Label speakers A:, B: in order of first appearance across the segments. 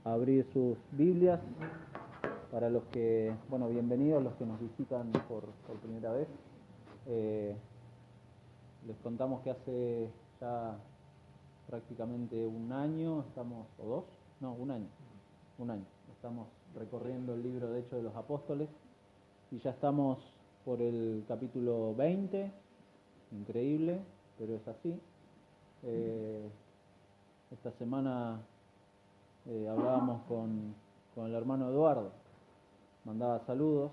A: Abrir sus Biblias. Para los que, bienvenidos los que nos visitan por primera vez. Les contamos que hace ya prácticamente un año estamos recorriendo el libro de Hechos de los Apóstoles y ya estamos por el capítulo 20, increíble, pero es así. Esta semana hablábamos con el hermano Eduardo, mandaba saludos,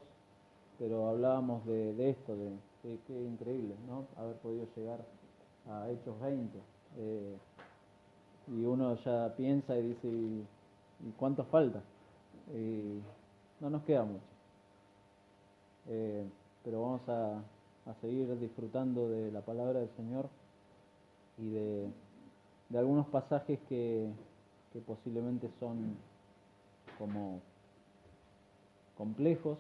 A: pero hablábamos de esto, de qué increíble, ¿no? Haber podido llegar a Hechos 20. Y uno ya piensa y dice, ¿y cuánto falta? No nos queda mucho. Pero vamos a seguir disfrutando de la palabra del Señor y de algunos pasajes que posiblemente son como complejos.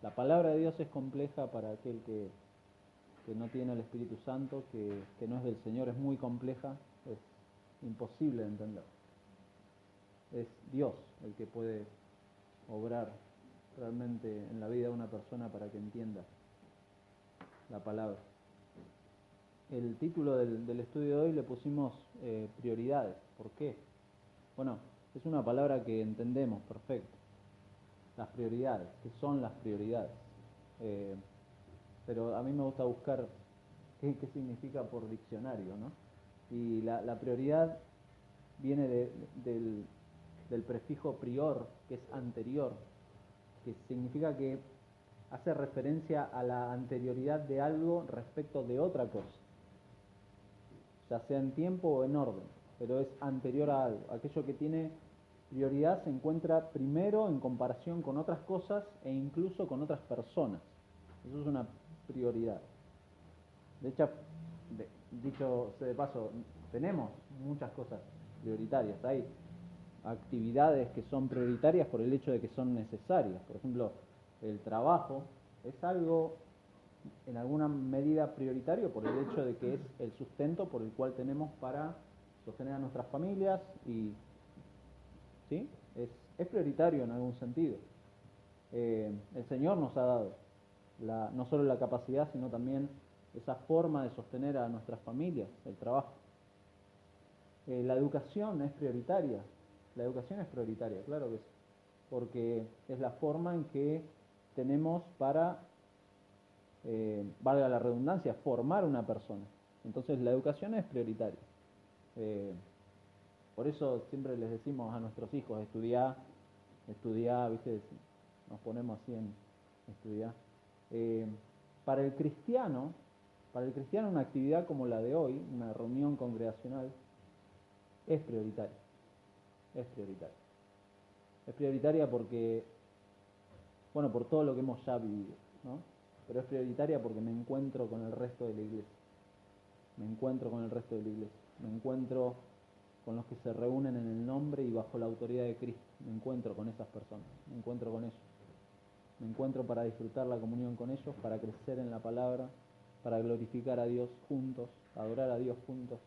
A: La palabra de Dios es compleja para aquel que no tiene el Espíritu Santo, que no es del Señor, es muy compleja, es imposible de entender. Es Dios el que puede obrar realmente en la vida de una persona para que entienda la palabra. El título del estudio de hoy le pusimos prioridades. ¿Por qué? Bueno, es una palabra que entendemos perfecto. Las prioridades, ¿qué son las prioridades? Pero a mí me gusta buscar qué significa por diccionario, ¿no? Y la prioridad viene del prefijo prior, que es anterior, que significa que hace referencia a la anterioridad de algo respecto de otra cosa, ya sea en tiempo o en orden, pero es anterior a algo. Aquello que tiene prioridad se encuentra primero en comparación con otras cosas e incluso con otras personas. Eso es una prioridad. De hecho, dicho sea de paso, tenemos muchas cosas prioritarias. Hay actividades que son prioritarias por el hecho de que son necesarias. Por ejemplo, el trabajo es algo en alguna medida prioritario por el hecho de que es el sustento por el cual tenemos para sostener a nuestras familias y ¿sí? Es prioritario en algún sentido. El Señor nos ha dado no solo la capacidad, sino también esa forma de sostener a nuestras familias, el trabajo. La educación es prioritaria. La educación es prioritaria, claro que sí, porque es la forma en que tenemos para, valga la redundancia, formar una persona. Entonces la educación es prioritaria. Por eso siempre les decimos a nuestros hijos, estudiar, ¿viste? Nos ponemos así en estudiar. Para el cristiano una actividad como la de hoy, una reunión congregacional, es prioritaria. Es prioritaria. Es prioritaria porque, por todo lo que hemos ya vivido, ¿no? Pero es prioritaria porque me encuentro con el resto de la iglesia. Me encuentro con el resto de la iglesia. Me encuentro con los que se reúnen en el nombre y bajo la autoridad de Cristo. Me encuentro con esas personas. Me encuentro con ellos. Me encuentro para disfrutar la comunión con ellos, para crecer en la palabra, para glorificar a Dios juntos, adorar a Dios juntos,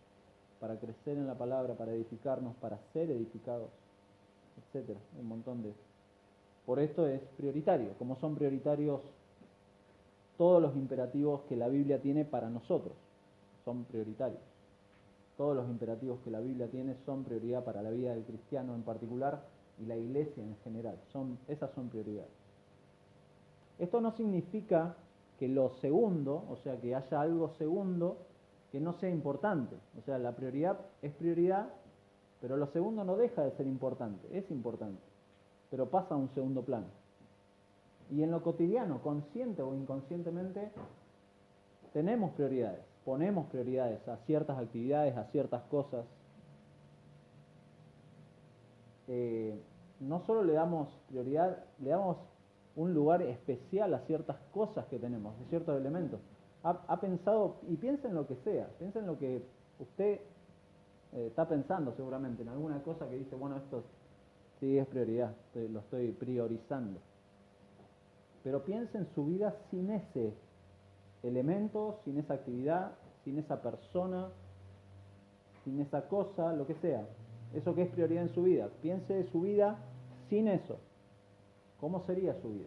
A: para crecer en la palabra, para edificarnos, para ser edificados, etcétera. Un montón de... Por esto es prioritario, como son prioritarios todos los imperativos que la Biblia tiene para nosotros, son prioritarios. Todos los imperativos que la Biblia tiene son prioridad para la vida del cristiano en particular y la iglesia en general. Esas son prioridades. Esto no significa que lo segundo, o sea, que haya algo segundo que no sea importante. O sea, la prioridad es prioridad, pero lo segundo no deja de ser importante, es importante, pero pasa a un segundo plano. Y en lo cotidiano, consciente o inconscientemente, tenemos prioridades, ponemos prioridades a ciertas actividades, a ciertas cosas. No solo le damos prioridad, le damos un lugar especial a ciertas cosas que tenemos, a ciertos elementos. Ha pensado, y piensa en lo que sea, piensa en lo que usted está pensando seguramente, en alguna cosa que dice, esto sí es prioridad, lo estoy priorizando. Pero piensa en su vida sin ese elemento, sin esa actividad, sin esa persona, sin esa cosa, lo que sea. eso que es prioridad en su vida. Piense su vida sin eso. ¿Cómo sería su vida?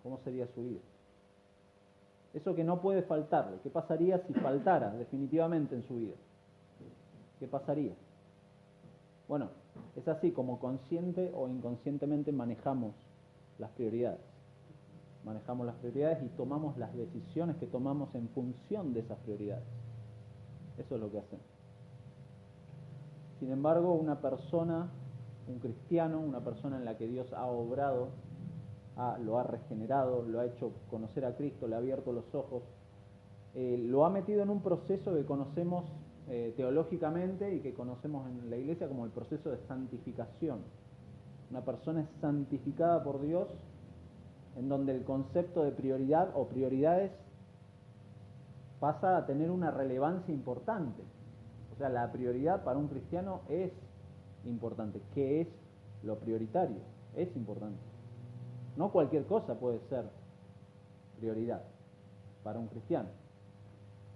A: ¿Cómo sería su vida? Eso que no puede faltarle. ¿Qué pasaría si faltara definitivamente en su vida? ¿Qué pasaría? Bueno, es así como consciente o inconscientemente manejamos las prioridades. Manejamos las prioridades y tomamos las decisiones que tomamos en función de esas prioridades. Eso es lo que hacemos. Sin embargo, una persona, un cristiano, una persona en la que Dios ha obrado, lo ha regenerado, lo ha hecho conocer a Cristo, le ha abierto los ojos, lo ha metido en un proceso que conocemos teológicamente y que conocemos en la iglesia como el proceso de santificación. Una persona es santificada por Dios, en donde el concepto de prioridad o prioridades pasa a tener una relevancia importante. O sea, la prioridad para un cristiano es importante. ¿Qué es lo prioritario? Es importante. No cualquier cosa puede ser prioridad para un cristiano.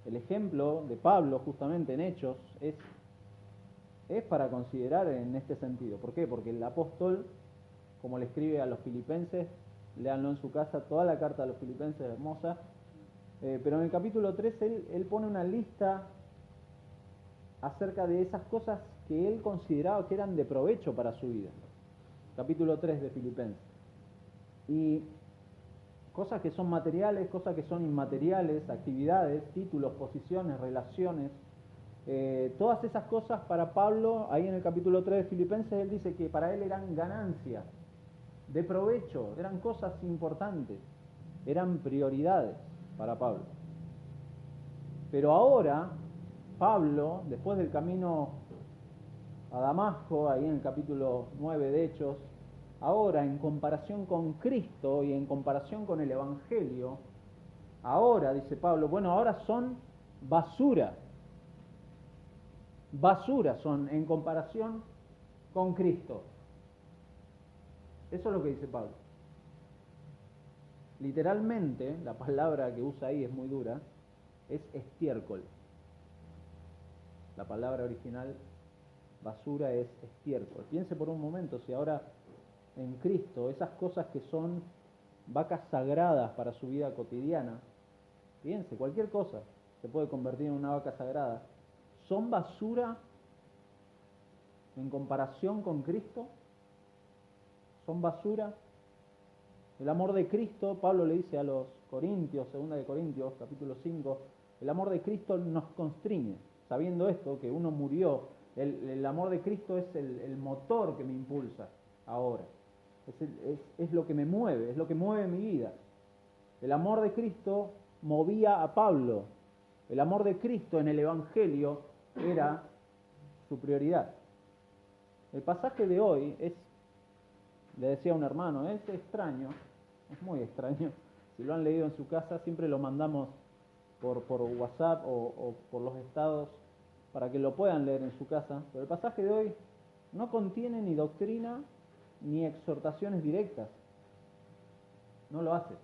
A: El ejemplo de Pablo, justamente en Hechos, es para considerar en este sentido. ¿Por qué? Porque el apóstol, como le escribe a los filipenses, léanlo en su casa, toda la carta a los filipenses es hermosa, pero en el capítulo 3 él pone una lista acerca de esas cosas que él consideraba que eran de provecho para su vida. Capítulo 3 de Filipenses. Y cosas que son materiales, cosas que son inmateriales, actividades, títulos, posiciones, relaciones, todas esas cosas para Pablo, ahí en el capítulo 3 de Filipenses, él dice que para él eran ganancias, de provecho, eran cosas importantes, eran prioridades para Pablo. Pero ahora, Pablo, después del camino a Damasco, ahí en el capítulo 9 de Hechos, ahora en comparación con Cristo y en comparación con el Evangelio, ahora, dice Pablo, bueno, ahora son basura. Basura son en comparación con Cristo. Eso es lo que dice Pablo. Literalmente, la palabra que usa ahí es muy dura, es estiércol. La palabra original, basura, es estiércol. Piense por un momento, si ahora en Cristo esas cosas que son vacas sagradas para su vida cotidiana, piense, cualquier cosa se puede convertir en una vaca sagrada, ¿son basura en comparación con Cristo? ¿Son basura? El amor de Cristo, Pablo le dice a los Corintios, 2 de Corintios, capítulo 5, el amor de Cristo nos constriñe. Sabiendo esto, que uno murió, el amor de Cristo es el motor que me impulsa ahora. Es lo que me mueve, es lo que mueve mi vida. El amor de Cristo movía a Pablo. El amor de Cristo en el Evangelio era su prioridad. El pasaje de hoy le decía a un hermano, es extraño, es muy extraño. Si lo han leído en su casa, siempre lo mandamos por WhatsApp o por los estados para que lo puedan leer en su casa. Pero el pasaje de hoy no contiene ni doctrina ni exhortaciones directas. No lo hace.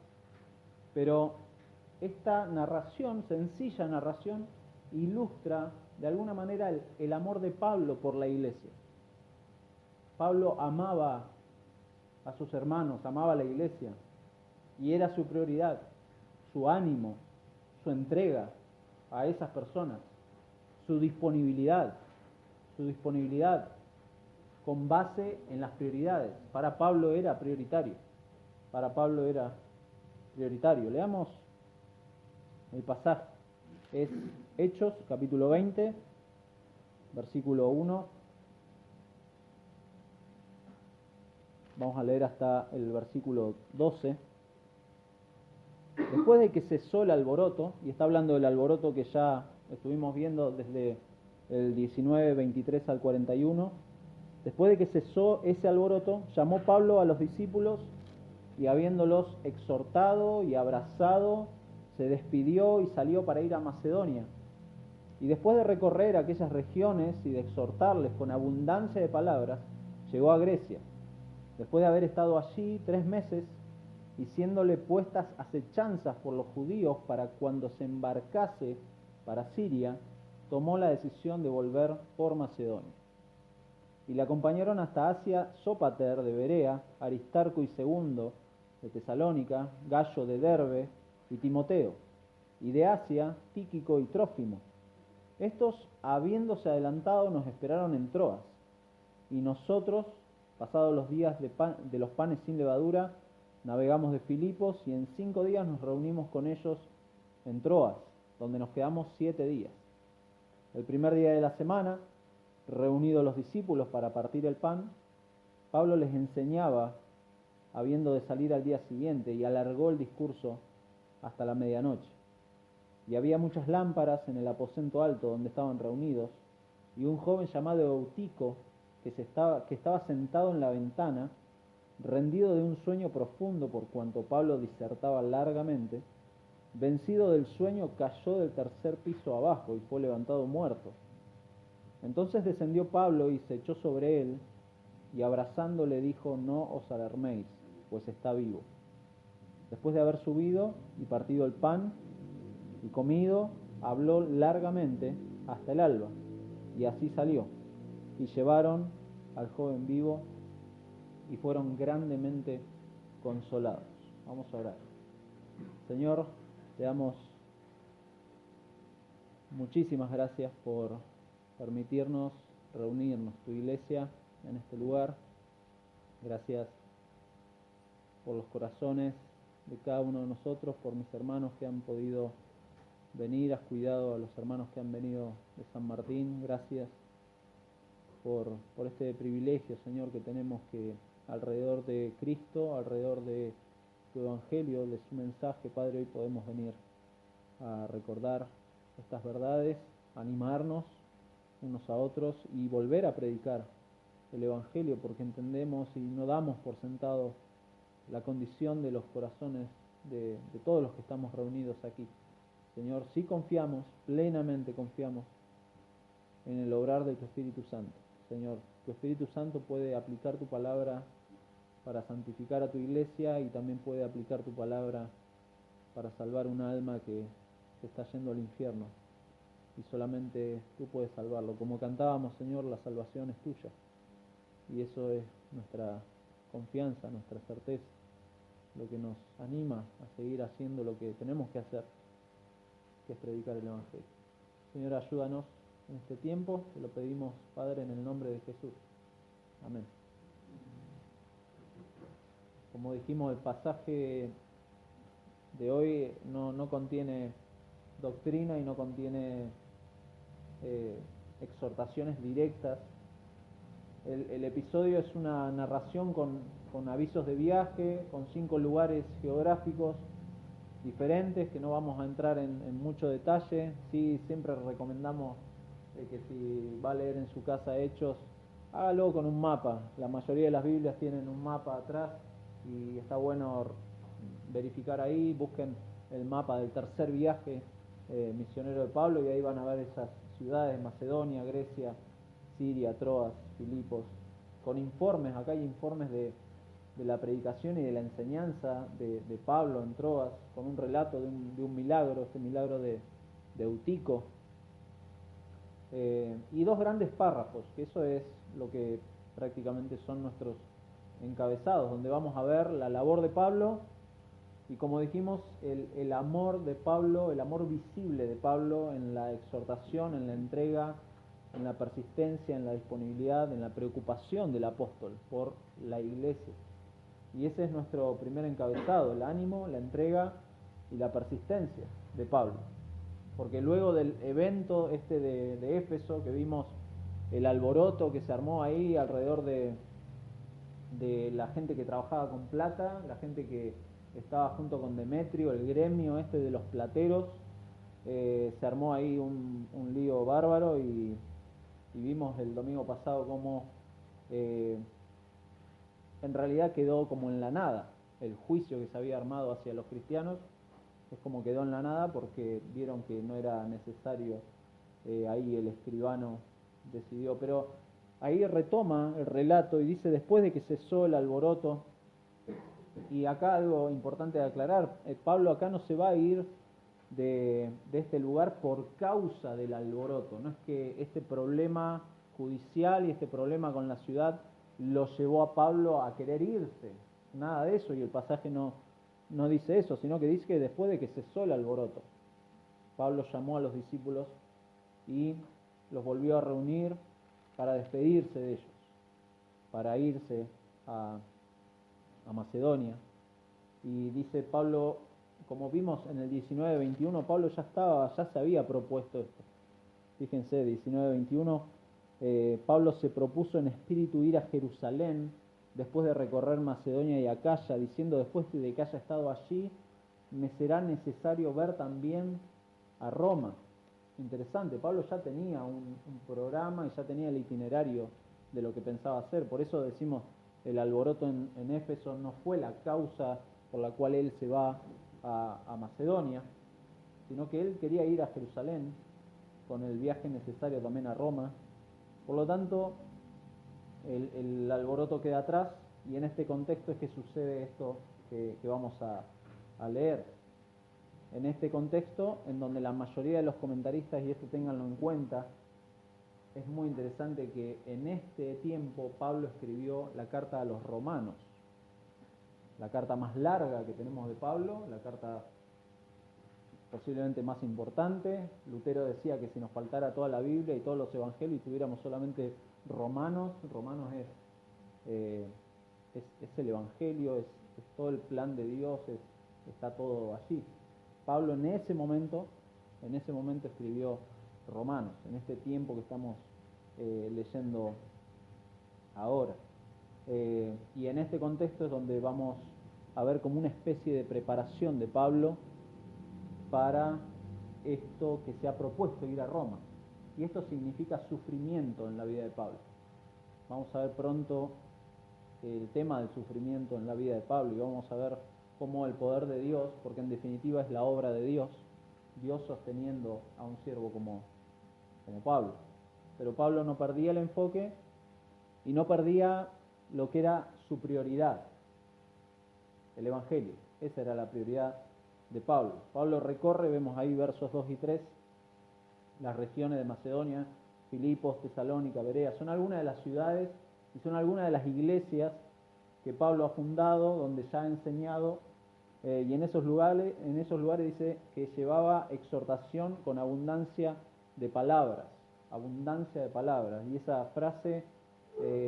A: Pero esta narración, sencilla narración, ilustra de alguna manera el amor de Pablo por la iglesia. Pablo amaba a sus hermanos, amaba a la iglesia, y era su prioridad, su ánimo, su entrega a esas personas, su disponibilidad con base en las prioridades. Para Pablo era prioritario. Leamos el pasaje. Es Hechos, capítulo 20, versículo 1. Vamos a leer hasta el versículo 12. Después de que cesó el alboroto, y está hablando del alboroto que ya estuvimos viendo desde el 19, 23 al 41, después de que cesó ese alboroto, llamó Pablo a los discípulos y habiéndolos exhortado y abrazado, se despidió y salió para ir a Macedonia. Y después de recorrer aquellas regiones y de exhortarles con abundancia de palabras, llegó a Grecia. Después de haber estado allí 3 meses, y siéndole puestas acechanzas por los judíos para cuando se embarcase para Siria, tomó la decisión de volver por Macedonia. Y le acompañaron hasta Asia Sópater de Berea, Aristarco y Segundo de Tesalónica, Gallo de Derbe y Timoteo, y de Asia Tíquico y Trófimo. Estos, habiéndose adelantado, nos esperaron en Troas, y nosotros, pasados los días de los panes sin levadura, navegamos de Filipos, y en 5 días nos reunimos con ellos en Troas, donde nos quedamos 7 días. El primer día de la semana, reunidos los discípulos para partir el pan, Pablo les enseñaba, habiendo de salir al día siguiente, y alargó el discurso hasta la medianoche. Y había muchas lámparas en el aposento alto donde estaban reunidos, y un joven llamado Eutico, que estaba sentado en la ventana, rendido de un sueño profundo por cuanto Pablo disertaba largamente, vencido del sueño, cayó del 3er piso abajo y fue levantado muerto. Entonces descendió Pablo y se echó sobre él, y abrazándole dijo: no os alarméis, pues está vivo. Después de haber subido y partido el pan y comido, habló largamente hasta el alba, y así salió. Y llevaron al joven vivo y fueron grandemente consolados. Vamos a orar. Señor, te damos muchísimas gracias por permitirnos reunirnos, tu iglesia, en este lugar. Gracias por los corazones de cada uno de nosotros, por mis hermanos que han podido venir, has cuidado a los hermanos que han venido de San Martín. Gracias por este privilegio, Señor, que tenemos, que alrededor de Cristo, alrededor de tu Evangelio, de su mensaje, Padre, hoy podemos venir a recordar estas verdades, animarnos unos a otros y volver a predicar el Evangelio, porque entendemos y no damos por sentado la condición de los corazones de todos los que estamos reunidos aquí. Señor, sí confiamos, plenamente confiamos en el obrar de tu Espíritu Santo. Señor, tu Espíritu Santo puede aplicar tu palabra para santificar a tu iglesia, y también puede aplicar tu palabra para salvar un alma que se está yendo al infierno, y solamente tú puedes salvarlo. Como cantábamos, Señor, la salvación es tuya, y eso es nuestra confianza, nuestra certeza, lo que nos anima a seguir haciendo lo que tenemos que hacer, que es predicar el Evangelio. Señor, ayúdanos en este tiempo, te lo pedimos, Padre, en el nombre de Jesús. Amén. Como dijimos, el pasaje de hoy no contiene doctrina y no contiene exhortaciones directas. El episodio es una narración con avisos de viaje, con 5 lugares geográficos diferentes, que no vamos a entrar en mucho detalle. Sí, siempre recomendamos que si va a leer en su casa Hechos, hágalo con un mapa. La mayoría de las Biblias tienen un mapa atrás, y está bueno verificar ahí. Busquen el mapa del tercer viaje misionero de Pablo, y ahí van a ver esas ciudades: Macedonia, Grecia, Siria, Troas, Filipos, con informes. Acá hay informes de la predicación y de la enseñanza de Pablo en Troas, con un relato de un milagro, este milagro de Eutico, y 2 grandes párrafos, que eso es lo que prácticamente son nuestros encabezados, donde vamos a ver la labor de Pablo y, como dijimos, el amor de Pablo, el amor visible de Pablo en la exhortación, en la entrega, en la persistencia, en la disponibilidad, en la preocupación del apóstol por la iglesia. Y ese es nuestro primer encabezado: el ánimo, la entrega y la persistencia de Pablo. Porque luego del evento de Éfeso, que vimos el alboroto que se armó ahí alrededor de la gente que trabajaba con plata, la gente que estaba junto con Demetrio, el gremio de los plateros, se armó ahí un lío bárbaro, y vimos el domingo pasado cómo en realidad quedó como en la nada. El juicio que se había armado hacia los cristianos es como quedó en la nada, porque vieron que no era necesario. Ahí el escribano decidió, pero ahí retoma el relato y dice: después de que cesó el alboroto. Y acá algo importante de aclarar: Pablo acá no se va a ir de este lugar por causa del alboroto. No es que este problema judicial y este problema con la ciudad lo llevó a Pablo a querer irse. Nada de eso, y el pasaje no dice eso, sino que dice que después de que cesó el alboroto, Pablo llamó a los discípulos y los volvió a reunir para despedirse de ellos, para irse a Macedonia. Y dice Pablo, como vimos en el 19:21, Pablo ya se había propuesto esto. Fíjense, 19:21, Pablo se propuso en espíritu ir a Jerusalén después de recorrer Macedonia y Acaya, diciendo, después de que haya estado allí, me será necesario ver también a Roma. Interesante, Pablo ya tenía un programa y ya tenía el itinerario de lo que pensaba hacer. Por eso decimos, el alboroto en Éfeso no fue la causa por la cual él se va a Macedonia, sino que él quería ir a Jerusalén, con el viaje necesario también a Roma. Por lo tanto, el alboroto queda atrás, y en este contexto es que sucede esto que vamos a leer. En este contexto, en donde la mayoría de los comentaristas, y esto ténganlo en cuenta, es muy interesante que en este tiempo Pablo escribió la carta a los romanos, la carta más larga que tenemos de Pablo, la carta posiblemente más importante. Lutero decía que si nos faltara toda la Biblia y todos los evangelios y tuviéramos solamente Romanos es el evangelio, es todo el plan de Dios, está todo allí. Pablo en ese momento escribió Romanos, en este tiempo que estamos leyendo ahora. Y en este contexto es donde vamos a ver como una especie de preparación de Pablo para esto que se ha propuesto, ir a Roma. Y esto significa sufrimiento en la vida de Pablo. Vamos a ver pronto el tema del sufrimiento en la vida de Pablo, y vamos a ver cómo el poder de Dios, porque en definitiva es la obra de Dios, Dios sosteniendo a un siervo como Pablo. Pero Pablo no perdía el enfoque y no perdía lo que era su prioridad, el Evangelio. Esa era la prioridad de Pablo. Pablo recorre, vemos ahí versos 2 y 3, las regiones de Macedonia, Filipos, Tesalónica, Berea. Son algunas de las ciudades y son algunas de las iglesias que Pablo ha fundado, donde ya ha enseñado, y en esos lugares dice que llevaba exhortación con abundancia de palabras, y esa frase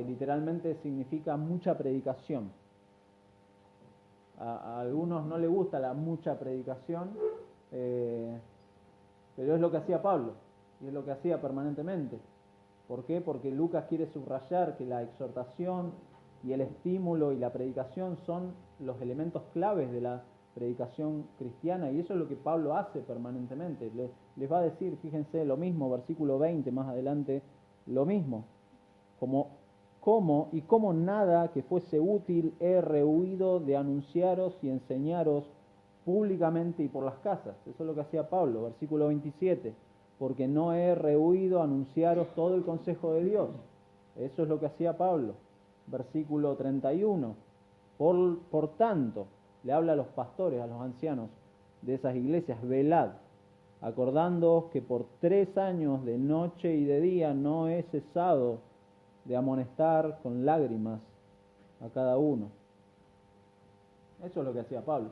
A: literalmente significa mucha predicación. A algunos no les gusta la mucha predicación, pero es lo que hacía Pablo, y es lo que hacía permanentemente. ¿Por qué? Porque Lucas quiere subrayar que la exhortación y el estímulo y la predicación son los elementos claves de la predicación cristiana, y eso es lo que Pablo hace permanentemente. Les va a decir, fíjense, lo mismo, versículo 20 más adelante, lo mismo, como nada que fuese útil he rehuido de anunciaros y enseñaros públicamente y por las casas. Eso es lo que hacía Pablo, versículo 27, porque no he rehuido anunciaros todo el consejo de Dios. Eso es lo que hacía Pablo. Versículo 31, por tanto, le habla a los pastores, a los ancianos de esas iglesias, velad, acordándoos que por 3 años de noche y de día no he cesado de amonestar con lágrimas a cada uno. Eso es lo que hacía Pablo.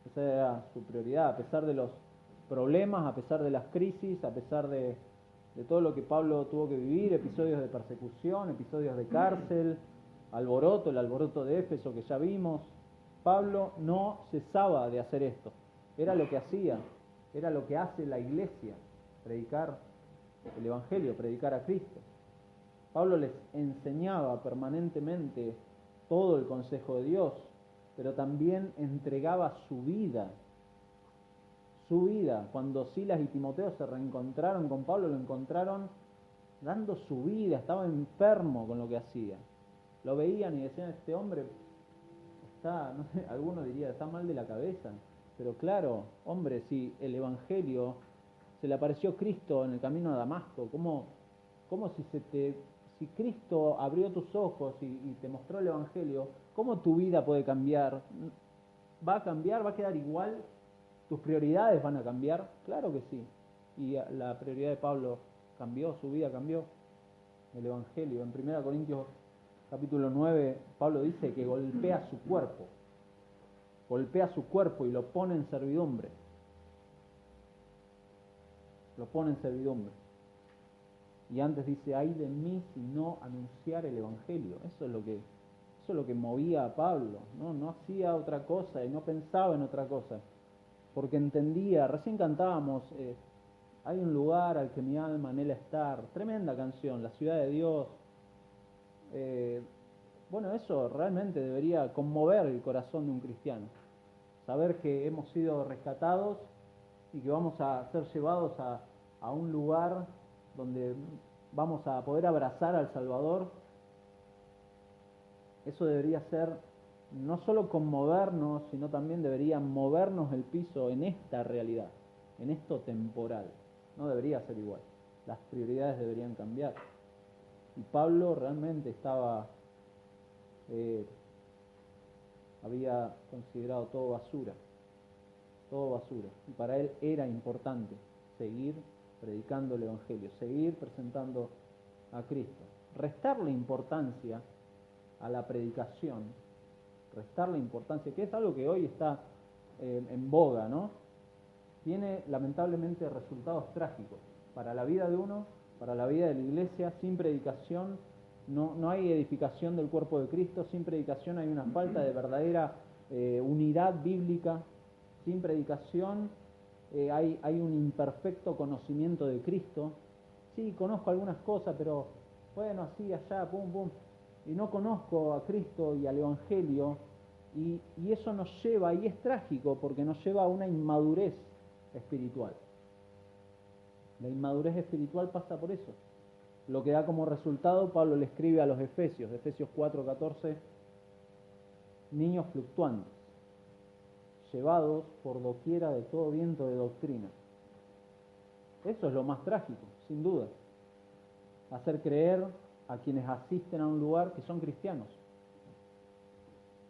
A: Esa era su prioridad, a pesar de los problemas, a pesar de las crisis, a pesar de todo lo que Pablo tuvo que vivir, episodios de persecución, episodios de cárcel, el alboroto de Éfeso que ya vimos. Pablo no cesaba de hacer esto. Era lo que hacía, era lo que hace la iglesia, predicar el Evangelio, predicar a Cristo. Pablo les enseñaba permanentemente todo el consejo de Dios, pero también entregaba su vida. Cuando Silas y Timoteo se reencontraron con Pablo, lo encontraron dando su vida, estaba enfermo con lo que hacía. Lo veían y decían, este hombre está, no sé, algunos dirían, está mal de la cabeza. Pero claro, hombre, si el Evangelio, se le apareció Cristo en el camino a Damasco, ¿cómo si Cristo abrió tus ojos y te mostró el Evangelio, ¿cómo tu vida puede cambiar? ¿Va a cambiar? ¿Va a quedar igual? ¿Tus prioridades van a cambiar? Claro que sí. Y la prioridad de Pablo cambió, su vida cambió. el Evangelio. En 1 Corintios capítulo 9, Pablo dice que golpea su cuerpo y lo pone en servidumbre. Lo pone en servidumbre. Y antes dice, ay de mí si no anunciar el Evangelio. Eso es lo que movía a Pablo, ¿no? No hacía otra cosa y no pensaba en otra cosa. Porque entendía, recién cantábamos, hay un lugar al que mi alma anhela estar. Tremenda canción, La ciudad de Dios. Bueno, eso realmente debería conmover el corazón de un cristiano. Saber que hemos sido rescatados y que vamos a ser llevados a un lugar donde vamos a poder abrazar al Salvador. Eso debería ser no solo conmovernos, sino también debería movernos el piso en esta realidad, en esto temporal. No debería ser igual. Las prioridades deberían cambiar. Y Pablo realmente había considerado todo basura. Y para él era importante seguir predicando el Evangelio, seguir presentando a Cristo. Restarle importancia a la predicación, que es algo que hoy está en boga, ¿no? Tiene lamentablemente resultados trágicos para la vida de uno, para la vida de la iglesia. Sin predicación no hay edificación del cuerpo de Cristo, sin predicación hay una falta de verdadera unidad bíblica, sin predicación hay un imperfecto conocimiento de Cristo. Sí, conozco algunas cosas, pero bueno, así, allá, pum, pum, y no conozco a Cristo y al Evangelio, y eso nos lleva, y es trágico, porque nos lleva a una inmadurez espiritual. La inmadurez espiritual pasa por eso. Lo que da como resultado, Pablo le escribe a los Efesios 4:14, niños fluctuantes, llevados por doquiera de todo viento de doctrina. Eso es lo más trágico, sin duda. Hacer creer a quienes asisten a un lugar que son cristianos.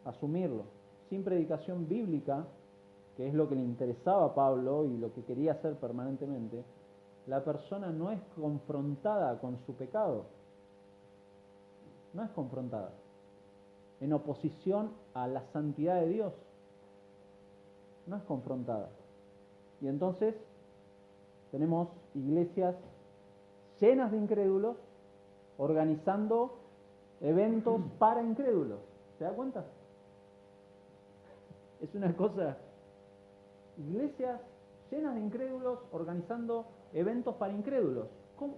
A: Asumirlo. Sin predicación bíblica, que es lo que le interesaba a Pablo y lo que quería hacer permanentemente, la persona no es confrontada con su pecado. No es confrontada. En oposición a la santidad de Dios. No es confrontada. Y entonces tenemos iglesias llenas de incrédulos organizando eventos para incrédulos. ¿Se da cuenta? Es una cosa. Iglesias llenas de incrédulos organizando eventos para incrédulos.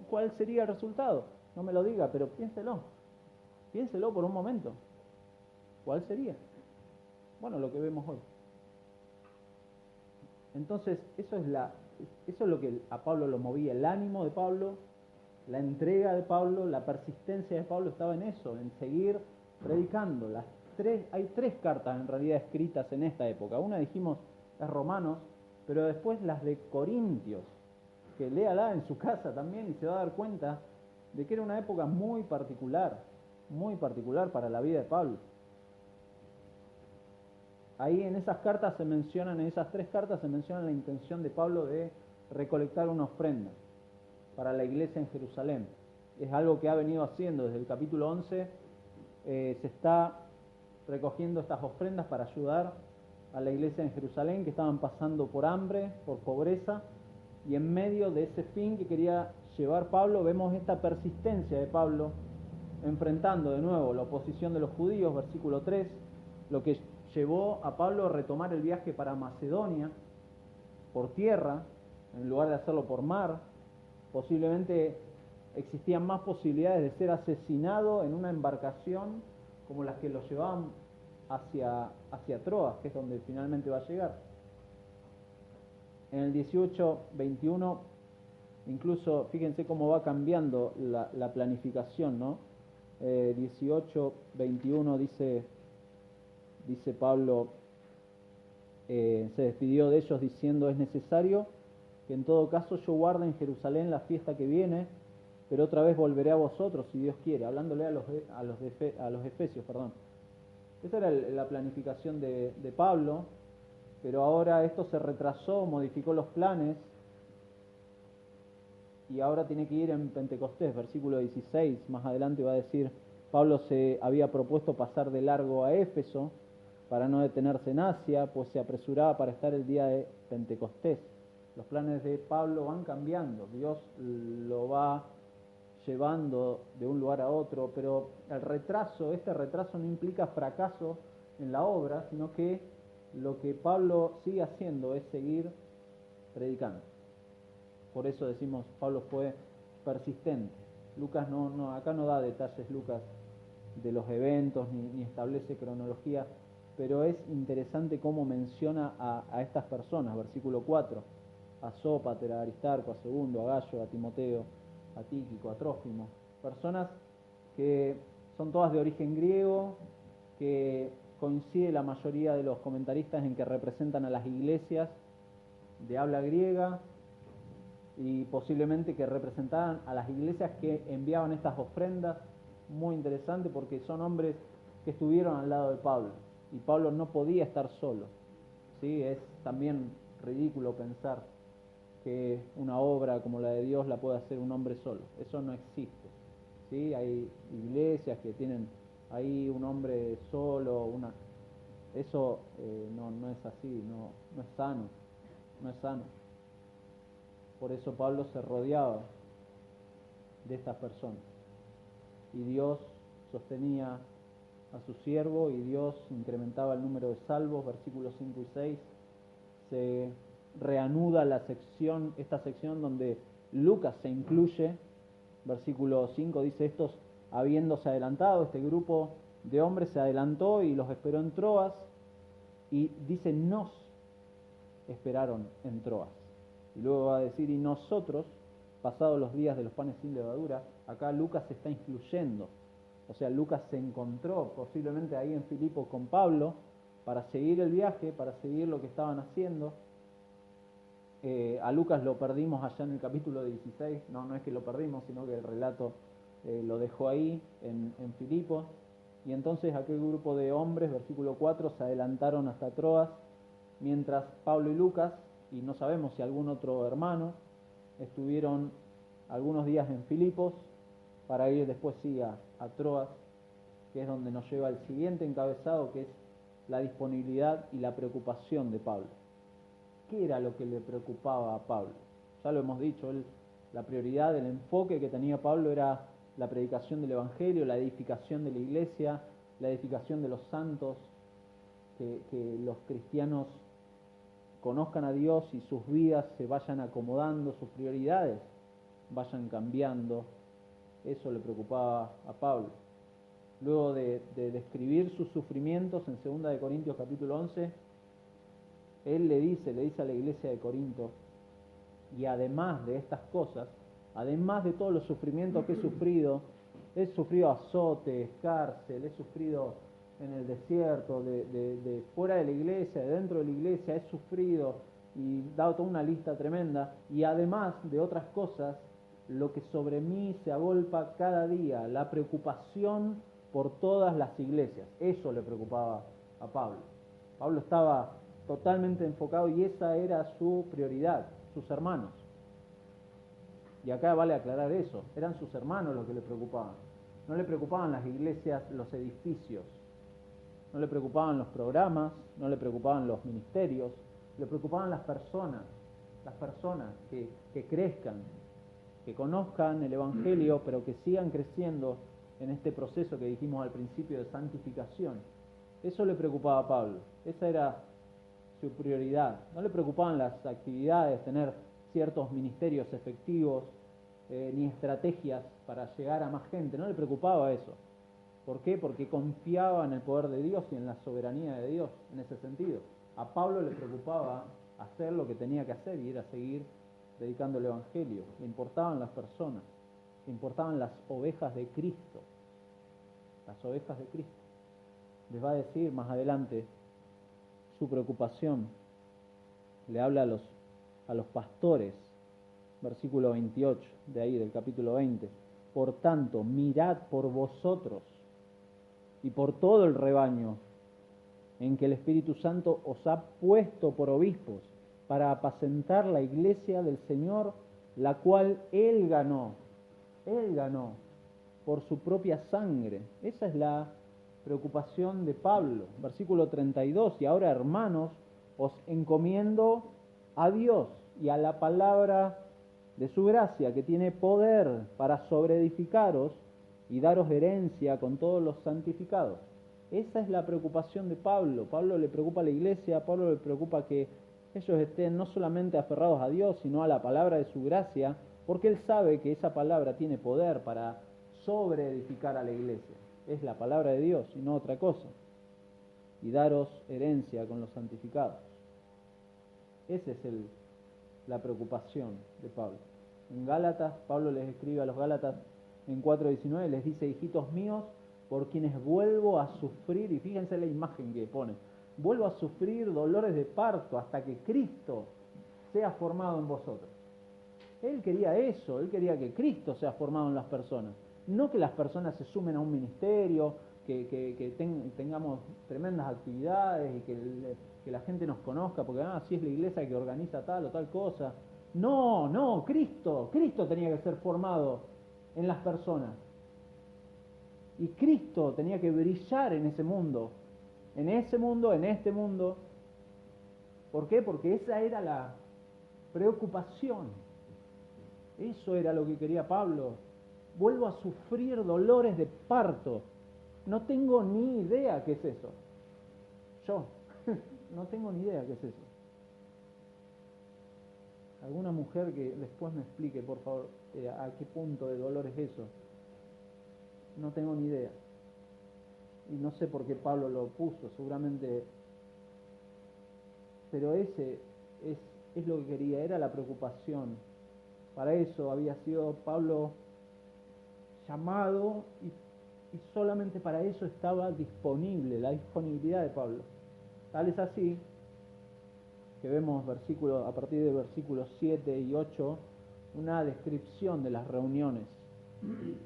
A: ¿Cuál sería el resultado? No me lo diga, pero piénselo. Piénselo por un momento. ¿Cuál sería? Bueno, lo que vemos hoy. Entonces, eso es lo que a Pablo lo movía, el ánimo de Pablo, la entrega de Pablo, la persistencia de Pablo estaba en eso, en seguir predicando. Hay tres cartas en realidad escritas en esta época. Una dijimos es Romanos, pero después las de Corintios, que léala en su casa también y se va a dar cuenta de que era una época muy particular para la vida de Pablo. Ahí en esas cartas se mencionan, en esas tres cartas se menciona la intención de Pablo de recolectar una ofrenda para la iglesia en Jerusalén. Es algo que ha venido haciendo desde el capítulo 11, se está recogiendo estas ofrendas para ayudar a la iglesia en Jerusalén, que estaban pasando por hambre, por pobreza, y en medio de ese fin que quería llevar Pablo, vemos esta persistencia de Pablo, enfrentando de nuevo la oposición de los judíos, versículo 3, lo que llevó a Pablo a retomar el viaje para Macedonia, por tierra, en lugar de hacerlo por mar. Posiblemente existían más posibilidades de ser asesinado en una embarcación como las que lo llevaban hacia Troas, que es donde finalmente va a llegar. En el 18:21, incluso fíjense cómo va cambiando la planificación, ¿no? 18:21 dice Pablo, se despidió de ellos diciendo: es necesario que en todo caso yo guarde en Jerusalén la fiesta que viene, pero otra vez volveré a vosotros si Dios quiere, hablándole a los efesios, perdón. Esa era la planificación de Pablo, pero ahora esto se retrasó, modificó los planes, y ahora tiene que ir en Pentecostés, versículo 16, más adelante va a decir, Pablo se había propuesto pasar de largo a Éfeso para no detenerse en Asia, pues se apresuraba para estar el día de Pentecostés. Los planes de Pablo van cambiando, Dios lo va llevando de un lugar a otro, pero este retraso no implica fracaso en la obra, sino que lo que Pablo sigue haciendo es seguir predicando. Por eso decimos, Pablo fue persistente. Lucas acá no da detalles, Lucas, de los eventos, ni establece cronología, pero es interesante cómo menciona a estas personas, versículo 4, a Sópater, a Aristarco, a Segundo, a Gallo, a Timoteo, a Tíquico, a Trófimo, personas que son todas de origen griego, que coincide la mayoría de los comentaristas en que representan a las iglesias de habla griega y posiblemente que representaban a las iglesias que enviaban estas ofrendas. Muy interesante porque son hombres que estuvieron al lado de Pablo y Pablo no podía estar solo, ¿sí? Es también ridículo pensar que una obra como la de Dios la puede hacer un hombre solo. Eso no existe, ¿sí? Hay iglesias que tienen ahí un hombre solo, eso no es así, no es sano, no es sano. Por eso Pablo se rodeaba de estas personas y Dios sostenía a su siervo y Dios incrementaba el número de salvos. Versículos 5 y 6 se reanuda esta sección donde Lucas se incluye. Versículo 5 dice, estos habiéndose adelantado, este grupo de hombres se adelantó y los esperó en Troas, y dice, nos esperaron en Troas. Y luego va a decir, y nosotros, pasados los días de los panes sin levadura, acá Lucas se está incluyendo. O sea, Lucas se encontró posiblemente ahí en Filipos con Pablo para seguir el viaje, para seguir lo que estaban haciendo. A Lucas lo perdimos allá en el capítulo 16, no es que lo perdimos, sino que el relato lo dejó ahí en Filipos. Y entonces aquel grupo de hombres, versículo 4, se adelantaron hasta Troas, mientras Pablo y Lucas, y no sabemos si algún otro hermano, estuvieron algunos días en Filipos para ir después sí a Troas, que es donde nos lleva el siguiente encabezado, que es la disponibilidad y la preocupación de Pablo. ¿Qué era lo que le preocupaba a Pablo? Ya lo hemos dicho, la prioridad, el enfoque que tenía Pablo era la predicación del Evangelio, la edificación de la iglesia, la edificación de los santos, que los cristianos conozcan a Dios y sus vidas se vayan acomodando, sus prioridades vayan cambiando. Eso le preocupaba a Pablo. Luego de describir sus sufrimientos en 2 Corintios capítulo 11, él le dice a la iglesia de Corinto, y además de estas cosas, además de todos los sufrimientos que he sufrido azotes, cárcel, he sufrido en el desierto, de fuera de la iglesia, de dentro de la iglesia, he sufrido, y dado toda una lista tremenda, y además de otras cosas, lo que sobre mí se agolpa cada día, la preocupación por todas las iglesias. Eso le preocupaba a Pablo. Pablo estaba totalmente enfocado y esa era su prioridad, sus hermanos. Y acá vale aclarar eso, eran sus hermanos los que le preocupaban. No le preocupaban las iglesias, los edificios, no le preocupaban los programas, no le preocupaban los ministerios, le preocupaban las personas que crezcan, que conozcan el Evangelio, pero que sigan creciendo en este proceso que dijimos al principio de santificación. Eso le preocupaba a Pablo, esa era su prioridad. No le preocupaban las actividades, tener ciertos ministerios efectivos, ni estrategias para llegar a más gente, no le preocupaba eso. ¿Por qué? Porque confiaba en el poder de Dios y en la soberanía de Dios, en ese sentido. A Pablo le preocupaba hacer lo que tenía que hacer y era seguir predicando el Evangelio. Le importaban las personas, le importaban las ovejas de Cristo. Las ovejas de Cristo. Les va a decir más adelante su preocupación. Le habla a los pastores, versículo 28, de ahí del capítulo 20. Por tanto, mirad por vosotros y por todo el rebaño en que el Espíritu Santo os ha puesto por obispos para apacentar la iglesia del Señor, la cual Él ganó por su propia sangre. Esa es la preocupación de Pablo. Versículo 32, y ahora, hermanos, os encomiendo a Dios y a la palabra de su gracia, que tiene poder para sobreedificaros y daros herencia con todos los santificados. Esa es la preocupación de Pablo. Pablo le preocupa a la iglesia, Pablo le preocupa que ellos estén no solamente aferrados a Dios, sino a la palabra de su gracia, porque él sabe que esa palabra tiene poder para sobreedificar a la iglesia. Es la palabra de Dios y no otra cosa. Y daros herencia con los santificados. Esa es la preocupación de Pablo. En Gálatas, Pablo les escribe a los Gálatas en 4:19, les dice: hijitos míos, por quienes vuelvo a sufrir, y fíjense la imagen que pone, vuelvo a sufrir dolores de parto hasta que Cristo sea formado en vosotros. Él quería eso, él quería que Cristo sea formado en las personas, no que las personas se sumen a un ministerio, que tengamos tremendas actividades y que la gente nos conozca, porque así es la iglesia que organiza tal o tal cosa. No, Cristo tenía que ser formado en las personas. Y Cristo tenía que brillar en ese mundo, en este mundo. ¿Por qué? Porque esa era la preocupación. Eso era lo que quería Pablo. Vuelvo a sufrir dolores de parto. No tengo ni idea qué es eso. Yo no tengo ni idea qué es eso. Alguna mujer que después me explique, por favor, a qué punto de dolor es eso. No tengo ni idea. Y no sé por qué Pablo lo puso, seguramente. Pero ese es lo que quería, era la preocupación. Para eso había sido Pablo llamado y solamente para eso estaba disponible, la disponibilidad de Pablo. Tal es así que vemos a partir de versículos 7 y 8 una descripción de las reuniones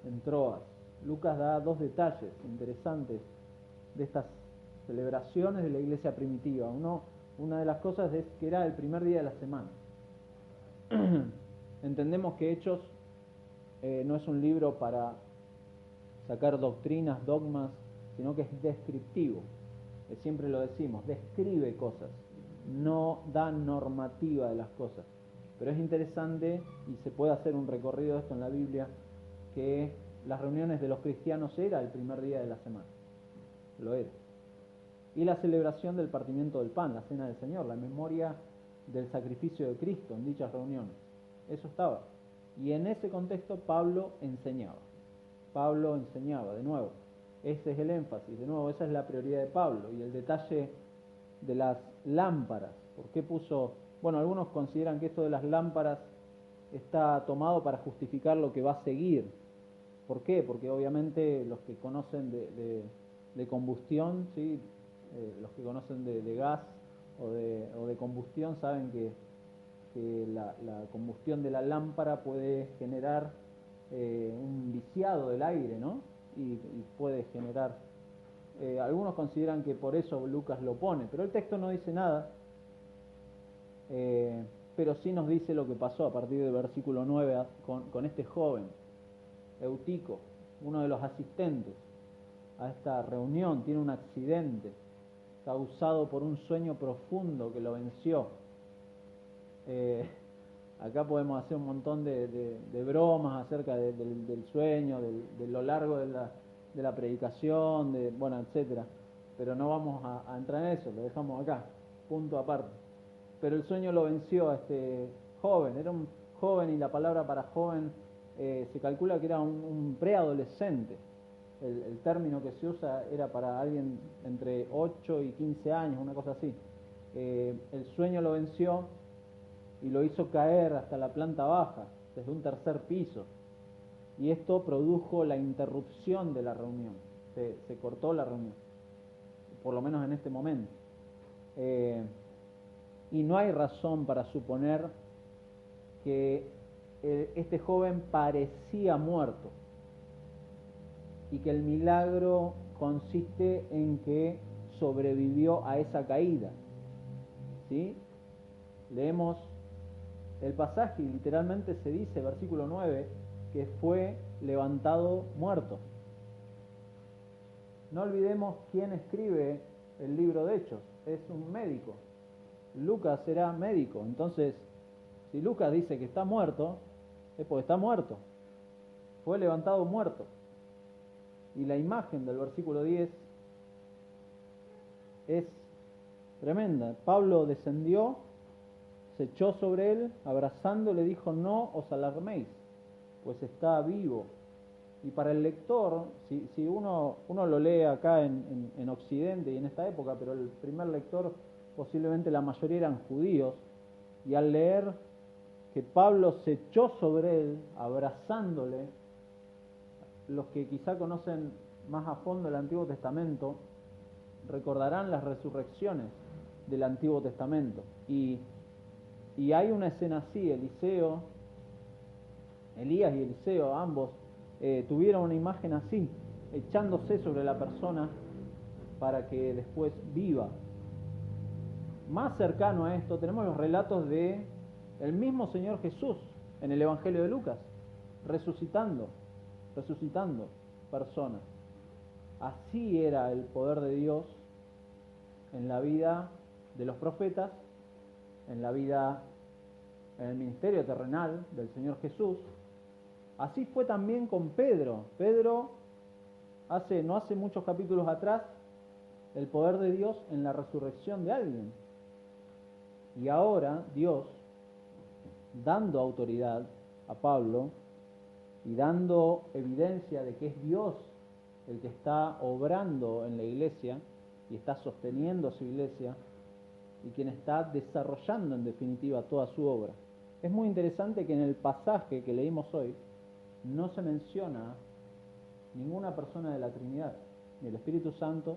A: en Troas. Lucas da dos detalles interesantes de estas celebraciones de la iglesia primitiva. Una de las cosas es que era el primer día de la semana. Entendemos que Hechos no es un libro para sacar doctrinas, dogmas, sino que es descriptivo. Siempre lo decimos, describe cosas, no da normativa de las cosas. Pero es interesante, y se puede hacer un recorrido de esto en la Biblia, que las reuniones de los cristianos era el primer día de la semana. Lo era. Y la celebración del partimiento del pan, la cena del Señor, la memoria del sacrificio de Cristo en dichas reuniones. Eso estaba. Y en ese contexto Pablo enseñaba. De nuevo. Ese es el énfasis, de nuevo, esa es la prioridad de Pablo. Y el detalle de las lámparas. ¿Por qué puso? Bueno, algunos consideran que esto de las lámparas está tomado para justificar lo que va a seguir. ¿Por qué? Porque obviamente los que conocen de combustión, ¿sí? Los que conocen de gas o de combustión saben que la combustión de la lámpara puede generar un viciado del aire, ¿no? Y puede generar... algunos consideran que por eso Lucas lo pone, pero el texto no dice nada, pero sí nos dice lo que pasó a partir del versículo 9 con este joven, Eutico, uno de los asistentes a esta reunión. Tiene un accidente causado por un sueño profundo que lo venció. Acá podemos hacer un montón de bromas acerca del sueño, de lo largo de la predicación, etcétera. Pero no vamos a entrar en eso, lo dejamos acá, punto aparte. Pero el sueño lo venció a este joven, era un joven, y la palabra para joven se calcula que era un preadolescente. El término que se usa era para alguien entre 8 y 15 años, una cosa así. El sueño lo venció y lo hizo caer hasta la planta baja, desde un tercer piso. Y esto produjo la interrupción de la reunión. Se cortó la reunión, por lo menos en este momento. Y no hay razón para suponer que este joven parecía muerto y que el milagro consiste en que sobrevivió a esa caída. ¿Sí? Leemos el pasaje literalmente se dice, versículo 9, que fue levantado muerto. No olvidemos quién escribe el libro de Hechos, es un médico. Lucas era médico, entonces si Lucas dice que está muerto, es porque está muerto. Fue levantado muerto. Y la imagen del versículo 10 es tremenda. Pablo descendió, se echó sobre él, abrazando le dijo: no os alarméis, pues está vivo. Y para el lector, si uno lo lee acá en Occidente y en esta época, pero el primer lector, posiblemente la mayoría eran judíos, y al leer que Pablo se echó sobre él, abrazándole, los que quizá conocen más a fondo el Antiguo Testamento, recordarán las resurrecciones del Antiguo Testamento. Y hay una escena así, Elías y Eliseo, ambos, tuvieron una imagen así, echándose sobre la persona para que después viva. Más cercano a esto tenemos los relatos de el mismo Señor Jesús en el Evangelio de Lucas, resucitando personas. Así era el poder de Dios en la vida de los profetas, en el ministerio terrenal del Señor Jesús. Así fue también con Pedro. Pedro, no hace muchos capítulos atrás, el poder de Dios en la resurrección de alguien. Y ahora Dios, dando autoridad a Pablo y dando evidencia de que es Dios el que está obrando en la iglesia y está sosteniendo su iglesia y quien está desarrollando en definitiva toda su obra. Es muy interesante que en el pasaje que leímos hoy no se menciona ninguna persona de la Trinidad, ni el Espíritu Santo,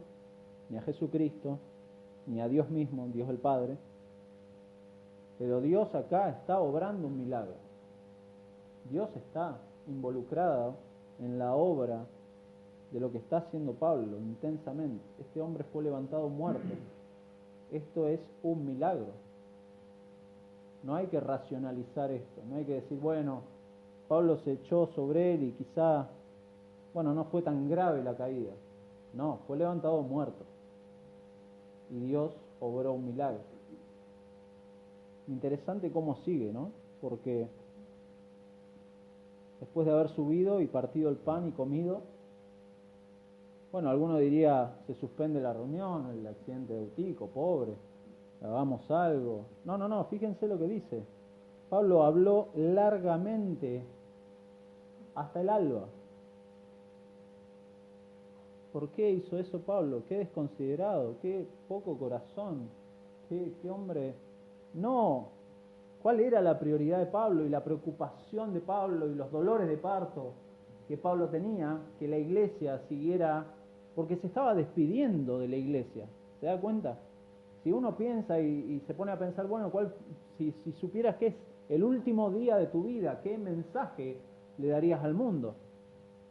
A: ni a Jesucristo, ni a Dios mismo, Dios el Padre. Pero Dios acá está obrando un milagro. Dios está involucrado en la obra de lo que está haciendo Pablo intensamente. Este hombre fue levantado muerto. Esto es un milagro. No hay que racionalizar esto, no hay que decir, bueno, Pablo se echó sobre él y quizá, no fue tan grave la caída. No, fue levantado muerto. Y Dios obró un milagro. Interesante cómo sigue, ¿no? Porque después de haber subido y partido el pan y comido, alguno diría, se suspende la reunión, el accidente de Eutico, pobre, hagamos algo. No, fíjense lo que dice. Pablo habló largamente hasta el alba. ¿Por qué hizo eso Pablo? Qué desconsiderado, qué poco corazón, qué hombre. No, ¿cuál era la prioridad de Pablo y la preocupación de Pablo y los dolores de parto que Pablo tenía? Que la iglesia siguiera, porque se estaba despidiendo de la iglesia. ¿Se da cuenta? Si uno piensa y se pone a pensar, si supieras que es el último día de tu vida, ¿qué mensaje le darías al mundo?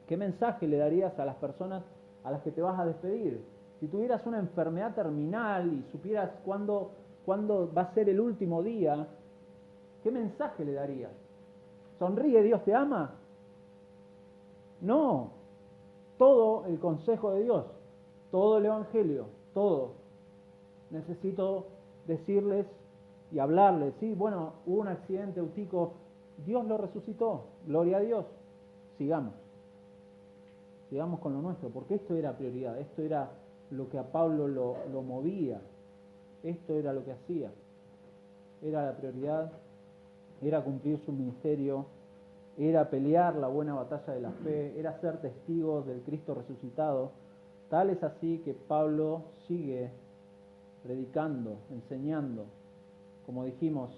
A: ¿Qué mensaje le darías a las personas a las que te vas a despedir? Si tuvieras una enfermedad terminal y supieras cuándo va a ser el último día, ¿qué mensaje le darías? ¿Sonríe, Dios te ama? No. Todo el consejo de Dios, todo el Evangelio, todo. Necesito decirles y hablarles, hubo un accidente, Eutico, Dios lo resucitó, gloria a Dios, sigamos con lo nuestro, porque esto era prioridad, esto era lo que a Pablo lo movía, esto era lo que hacía, era la prioridad, era cumplir su ministerio, era pelear la buena batalla de la fe, era ser testigos del Cristo resucitado. Tal es así que Pablo sigue predicando, enseñando. Como dijimos,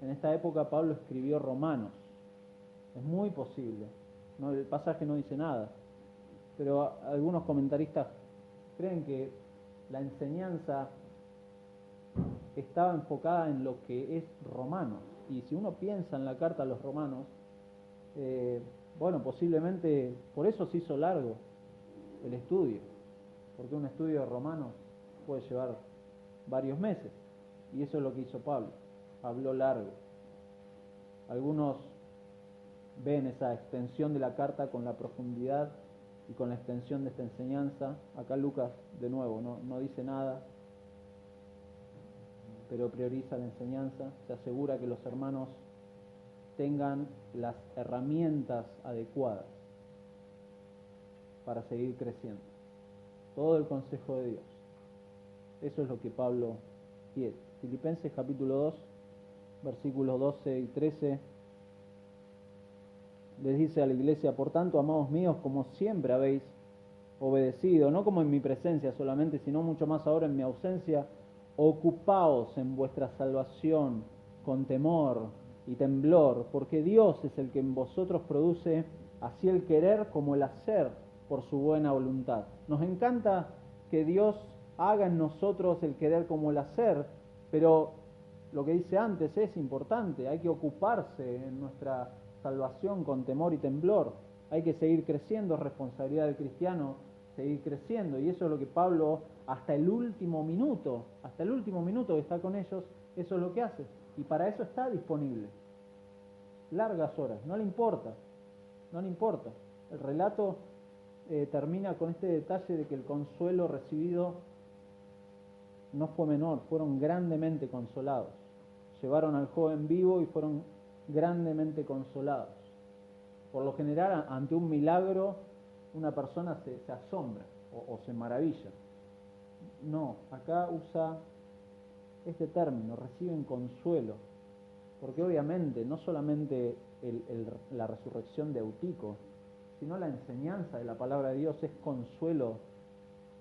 A: en esta época Pablo escribió Romanos. Es muy posible, el pasaje no dice nada, pero algunos comentaristas creen que la enseñanza estaba enfocada en lo que es Romanos. Y si uno piensa en la carta a los Romanos, posiblemente por eso se hizo largo el estudio, porque un estudio de Romanos puede llevar varios meses, y eso es lo que hizo Pablo, habló largo. Algunos ven esa extensión de la carta con la profundidad y con la extensión de esta enseñanza. Acá Lucas, de nuevo, no dice nada, pero prioriza la enseñanza, se asegura que los hermanos tengan las herramientas adecuadas para seguir creciendo. Todo el consejo de Dios. Eso es lo que Pablo quiere. Filipenses capítulo 2, versículos 12 y 13, les dice a la iglesia: por tanto, amados míos, como siempre habéis obedecido, no como en mi presencia solamente, sino mucho más ahora en mi ausencia, ocupaos en vuestra salvación con temor y temblor, porque Dios es el que en vosotros produce así el querer como el hacer por su buena voluntad. Nos encanta que Dios haga en nosotros el querer como el hacer, pero lo que dice antes es importante, hay que ocuparse en nuestra salvación con temor y temblor, hay que seguir creciendo, es responsabilidad del cristiano seguir creciendo, y eso es lo que Pablo hasta el último minuto que está con ellos, eso es lo que hace, y para eso está disponible, largas horas, no le importa. El relato termina con este detalle de que el consuelo recibido no fue menor, fueron grandemente consolados. Llevaron al joven vivo y fueron grandemente consolados. Por lo general, ante un milagro, una persona se asombra o se maravilla. No, acá usa este término, reciben consuelo, porque obviamente no solamente la resurrección de Eutico, sino la enseñanza de la palabra de Dios es consuelo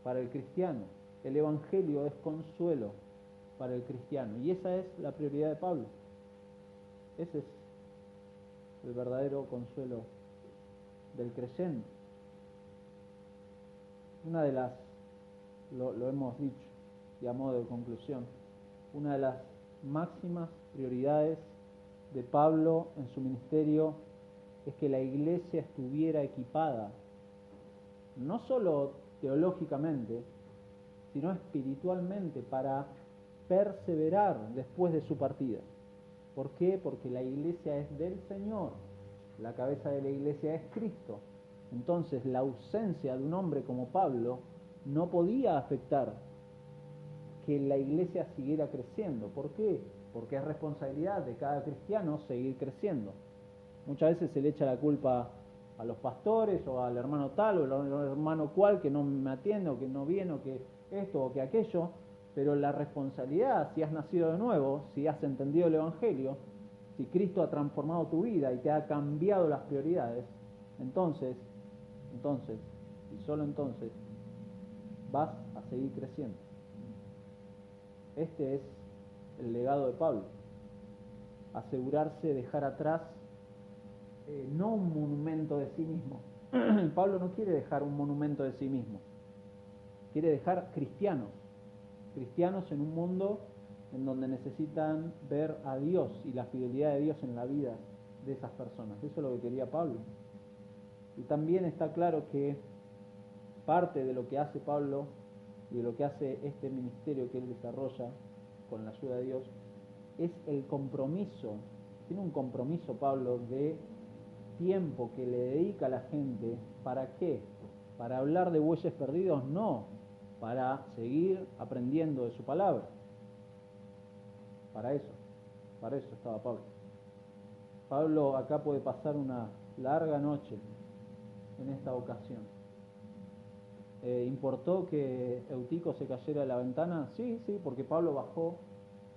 A: para el cristiano. El Evangelio es consuelo para el cristiano, y esa es la prioridad de Pablo. Ese es el verdadero consuelo del creyente. Una de las, lo hemos dicho, y a modo de conclusión, una de las máximas prioridades de Pablo en su ministerio es que la iglesia estuviera equipada, no solo teológicamente, sino espiritualmente, para perseverar después de su partida. ¿Por qué? Porque la iglesia es del Señor, la cabeza de la iglesia es Cristo. Entonces la ausencia de un hombre como Pablo no podía afectar que la iglesia siguiera creciendo. ¿Por qué? Porque es responsabilidad de cada cristiano seguir creciendo. Muchas veces se le echa la culpa a los pastores o al hermano tal o al hermano cual que no me atiende o que no viene o que esto o que aquello, pero la responsabilidad, si has nacido de nuevo, si has entendido el Evangelio, si Cristo ha transformado tu vida y te ha cambiado las prioridades, entonces, y solo entonces, vas a seguir creciendo. Este es el legado de Pablo. Asegurarse de dejar atrás no un monumento de sí mismo. Pablo no quiere dejar un monumento de sí mismo. Quiere dejar cristianos en un mundo en donde necesitan ver a Dios y la fidelidad de Dios en la vida de esas personas. Eso es lo que quería Pablo. Y también está claro que parte de lo que hace Pablo y de lo que hace este ministerio que él desarrolla con la ayuda de Dios es el compromiso. Tiene un compromiso Pablo de tiempo que le dedica a la gente. ¿Para qué? ¿Para hablar de bueyes perdidos? No, para seguir aprendiendo de su palabra. Para eso estaba Pablo. Pablo acá puede pasar una larga noche en esta ocasión. ¿Importó que Eutico se cayera de la ventana? Sí, porque Pablo bajó,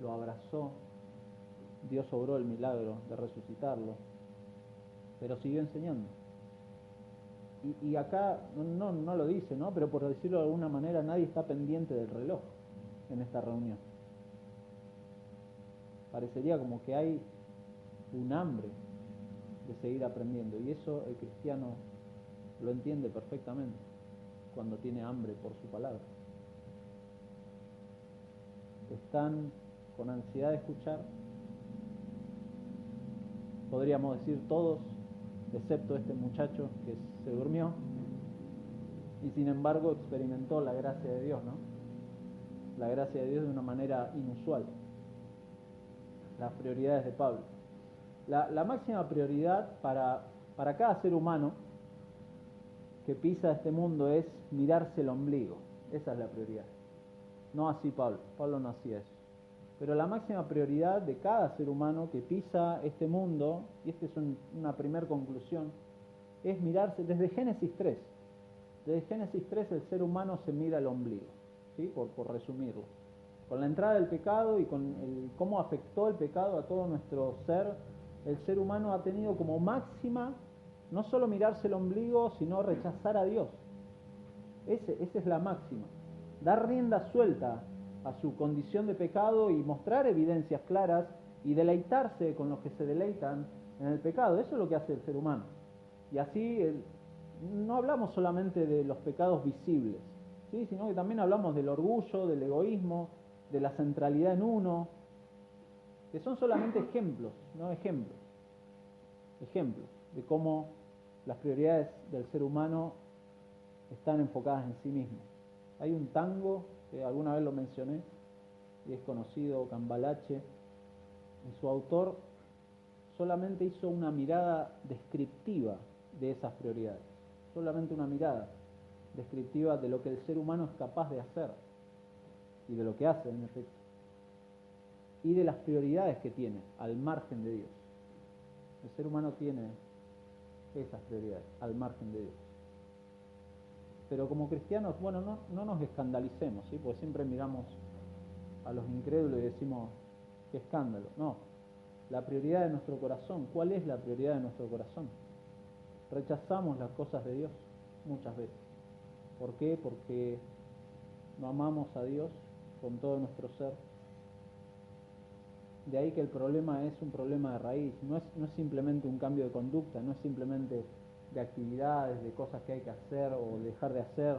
A: lo abrazó, Dios obró el milagro de resucitarlo, pero siguió enseñando. Y acá no lo dice, ¿no? Pero por decirlo de alguna manera, nadie está pendiente del reloj en esta reunión. Parecería como que hay un hambre de seguir aprendiendo, y eso el cristiano lo entiende perfectamente cuando tiene hambre por su palabra. Están con ansiedad de escuchar, podríamos decir todos, excepto este muchacho que se durmió y sin embargo experimentó la gracia de Dios, ¿no? La gracia de Dios de una manera inusual. Las prioridades de Pablo. La máxima prioridad para cada ser humano que pisa este mundo es mirarse el ombligo. Esa es la prioridad. No así Pablo. Pablo no hacía eso. Pero la máxima prioridad de cada ser humano que pisa este mundo, y esta es una primera conclusión, es mirarse desde Génesis 3. Desde Génesis 3 el ser humano se mira el ombligo, ¿sí? Por resumirlo. Con la entrada del pecado y con cómo afectó el pecado a todo nuestro ser, el ser humano ha tenido como máxima no solo mirarse el ombligo, sino rechazar a Dios. Esa es la máxima. Dar rienda suelta a su condición de pecado y mostrar evidencias claras y deleitarse con los que se deleitan en el pecado. Eso es lo que hace el ser humano. Y así no hablamos solamente de los pecados visibles, ¿sí? Sino que también hablamos del orgullo, del egoísmo, de la centralidad en uno, que son solamente ejemplos, ¿no? Ejemplos de cómo las prioridades del ser humano están enfocadas en sí mismo. Hay un tango que alguna vez lo mencioné y es conocido, Cambalache, y su autor solamente hizo una mirada descriptiva de esas prioridades, solamente una mirada descriptiva de lo que el ser humano es capaz de hacer y de lo que hace en efecto, y de las prioridades que tiene al margen de Dios. El ser humano tiene esas prioridades al margen de Dios. Pero como cristianos, bueno, no nos escandalicemos, ¿sí? Porque siempre miramos a los incrédulos y decimos, qué escándalo. No, la prioridad de nuestro corazón, ¿cuál es la prioridad de nuestro corazón? Rechazamos las cosas de Dios muchas veces. ¿Por qué? Porque no amamos a Dios con todo nuestro ser. De ahí que el problema es un problema de raíz, no es simplemente un cambio de conducta, no es simplemente de actividades, de cosas que hay que hacer o dejar de hacer.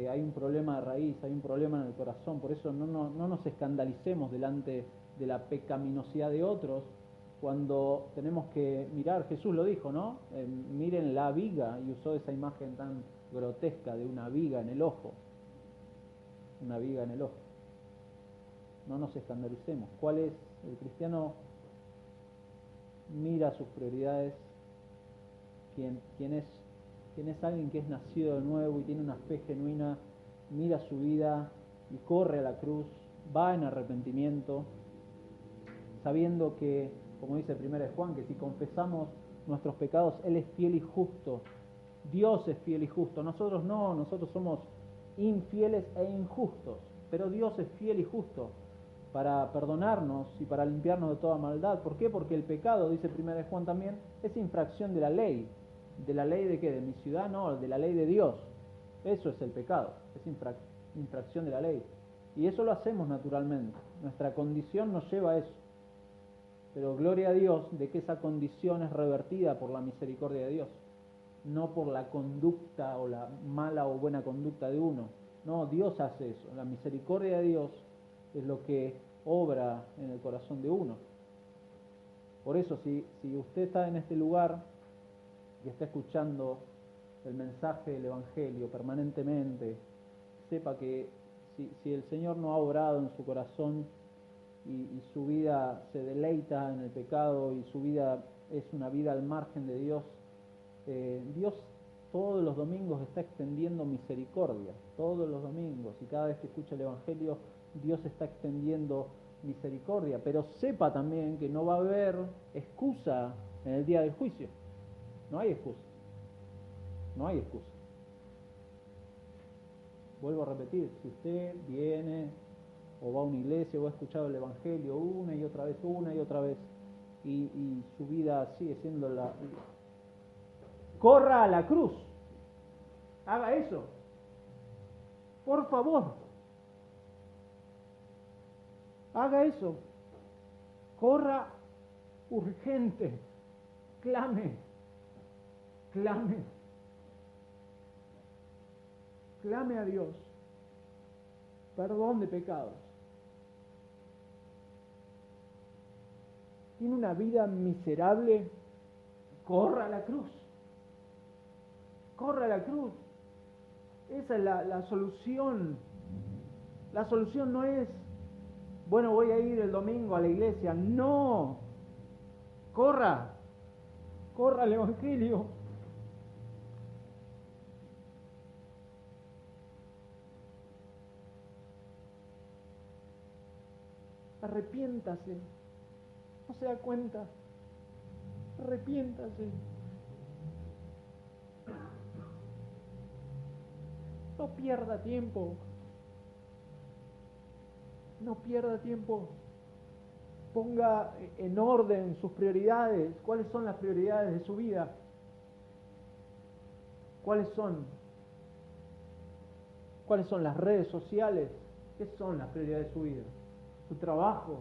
A: Hay un problema de raíz, hay un problema en el corazón, por eso no nos escandalicemos delante de la pecaminosidad de otros cuando tenemos que mirar. Jesús lo dijo, ¿no? Miren la viga, y usó esa imagen tan grotesca de una viga en el ojo. Una viga en el ojo. No nos escandalicemos. ¿Cuál es? El cristiano mira sus prioridades. Quien es alguien que es nacido de nuevo y tiene una fe genuina, mira su vida y corre a la cruz, va en arrepentimiento, sabiendo que, como dice 1 Juan, que si confesamos nuestros pecados, Él es fiel y justo. Dios es fiel y justo. Nosotros no, nosotros somos infieles e injustos, pero Dios es fiel y justo para perdonarnos y para limpiarnos de toda maldad. ¿Por qué? Porque el pecado, dice 1 Juan también, es infracción de la ley. ¿De la ley de qué? ¿De mi ciudad? No, de la ley de Dios. Eso es el pecado, es infracción de la ley. Y eso lo hacemos naturalmente. Nuestra condición nos lleva a eso. Pero gloria a Dios de que esa condición es revertida por la misericordia de Dios, no por la conducta o la mala o buena conducta de uno. No, Dios hace eso. La misericordia de Dios es lo que obra en el corazón de uno. Por eso, si usted está en este lugar y está escuchando el mensaje del Evangelio permanentemente, sepa que si el Señor no ha obrado en su corazón y su vida se deleita en el pecado y su vida es una vida al margen de Dios, Dios todos los domingos está extendiendo misericordia, todos los domingos, y cada vez que escucha el Evangelio, Dios está extendiendo misericordia, pero sepa también que no va a haber excusa en el día del juicio. No hay excusa. No hay excusa. Vuelvo a repetir, si usted viene o va a una iglesia o ha escuchado el Evangelio una y otra vez, y su vida sigue siendo corra a la cruz. Haga eso. Por favor. Haga eso. Corra urgente. Clame. Clame a Dios. Perdón de pecados. Tiene una vida miserable. Corra a la cruz. Corra a la cruz. Esa es la solución. La solución no es, bueno, voy a ir el domingo a la iglesia. No. corra al Evangelio. Arrepiéntase, no se da cuenta, arrepiéntase. No pierda tiempo, no pierda tiempo. Ponga en orden sus prioridades. ¿Cuáles son las prioridades de su vida? ¿Cuáles son? ¿Cuáles son las redes sociales? ¿Qué son las prioridades de su vida? ¿Su trabajo?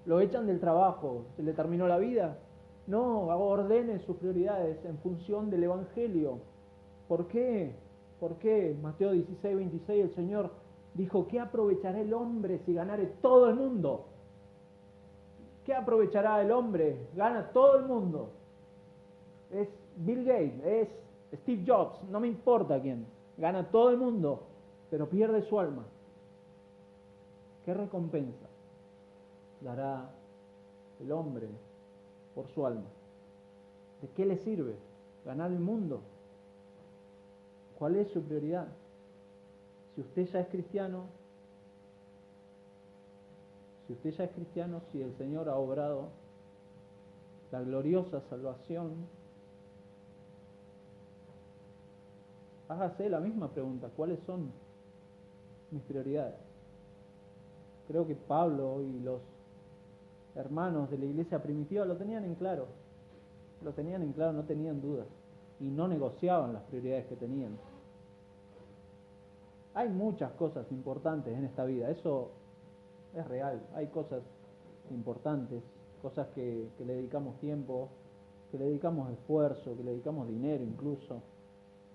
A: ¿Lo echan del trabajo? ¿Se le terminó la vida? No, ordene sus prioridades en función del Evangelio. ¿Por qué? ¿Por qué? Mateo 16, 26, el Señor dijo: ¿qué aprovechará el hombre si ganare todo el mundo? ¿Qué aprovechará el hombre? Gana todo el mundo. Es Bill Gates, es Steve Jobs, no me importa quién. Gana todo el mundo, pero pierde su alma. ¿Qué recompensa dará el hombre por su alma? ¿De qué le sirve ganar el mundo? ¿Cuál es su prioridad? Si usted ya es cristiano, si el Señor ha obrado la gloriosa salvación, hágase la misma pregunta: ¿cuáles son mis prioridades? Creo que Pablo y los hermanos de la iglesia primitiva lo tenían en claro, no tenían dudas y no negociaban las prioridades que tenían. Hay muchas cosas importantes en esta vida, eso es real. Hay cosas importantes, cosas que le dedicamos tiempo, que le dedicamos esfuerzo, que le dedicamos dinero incluso.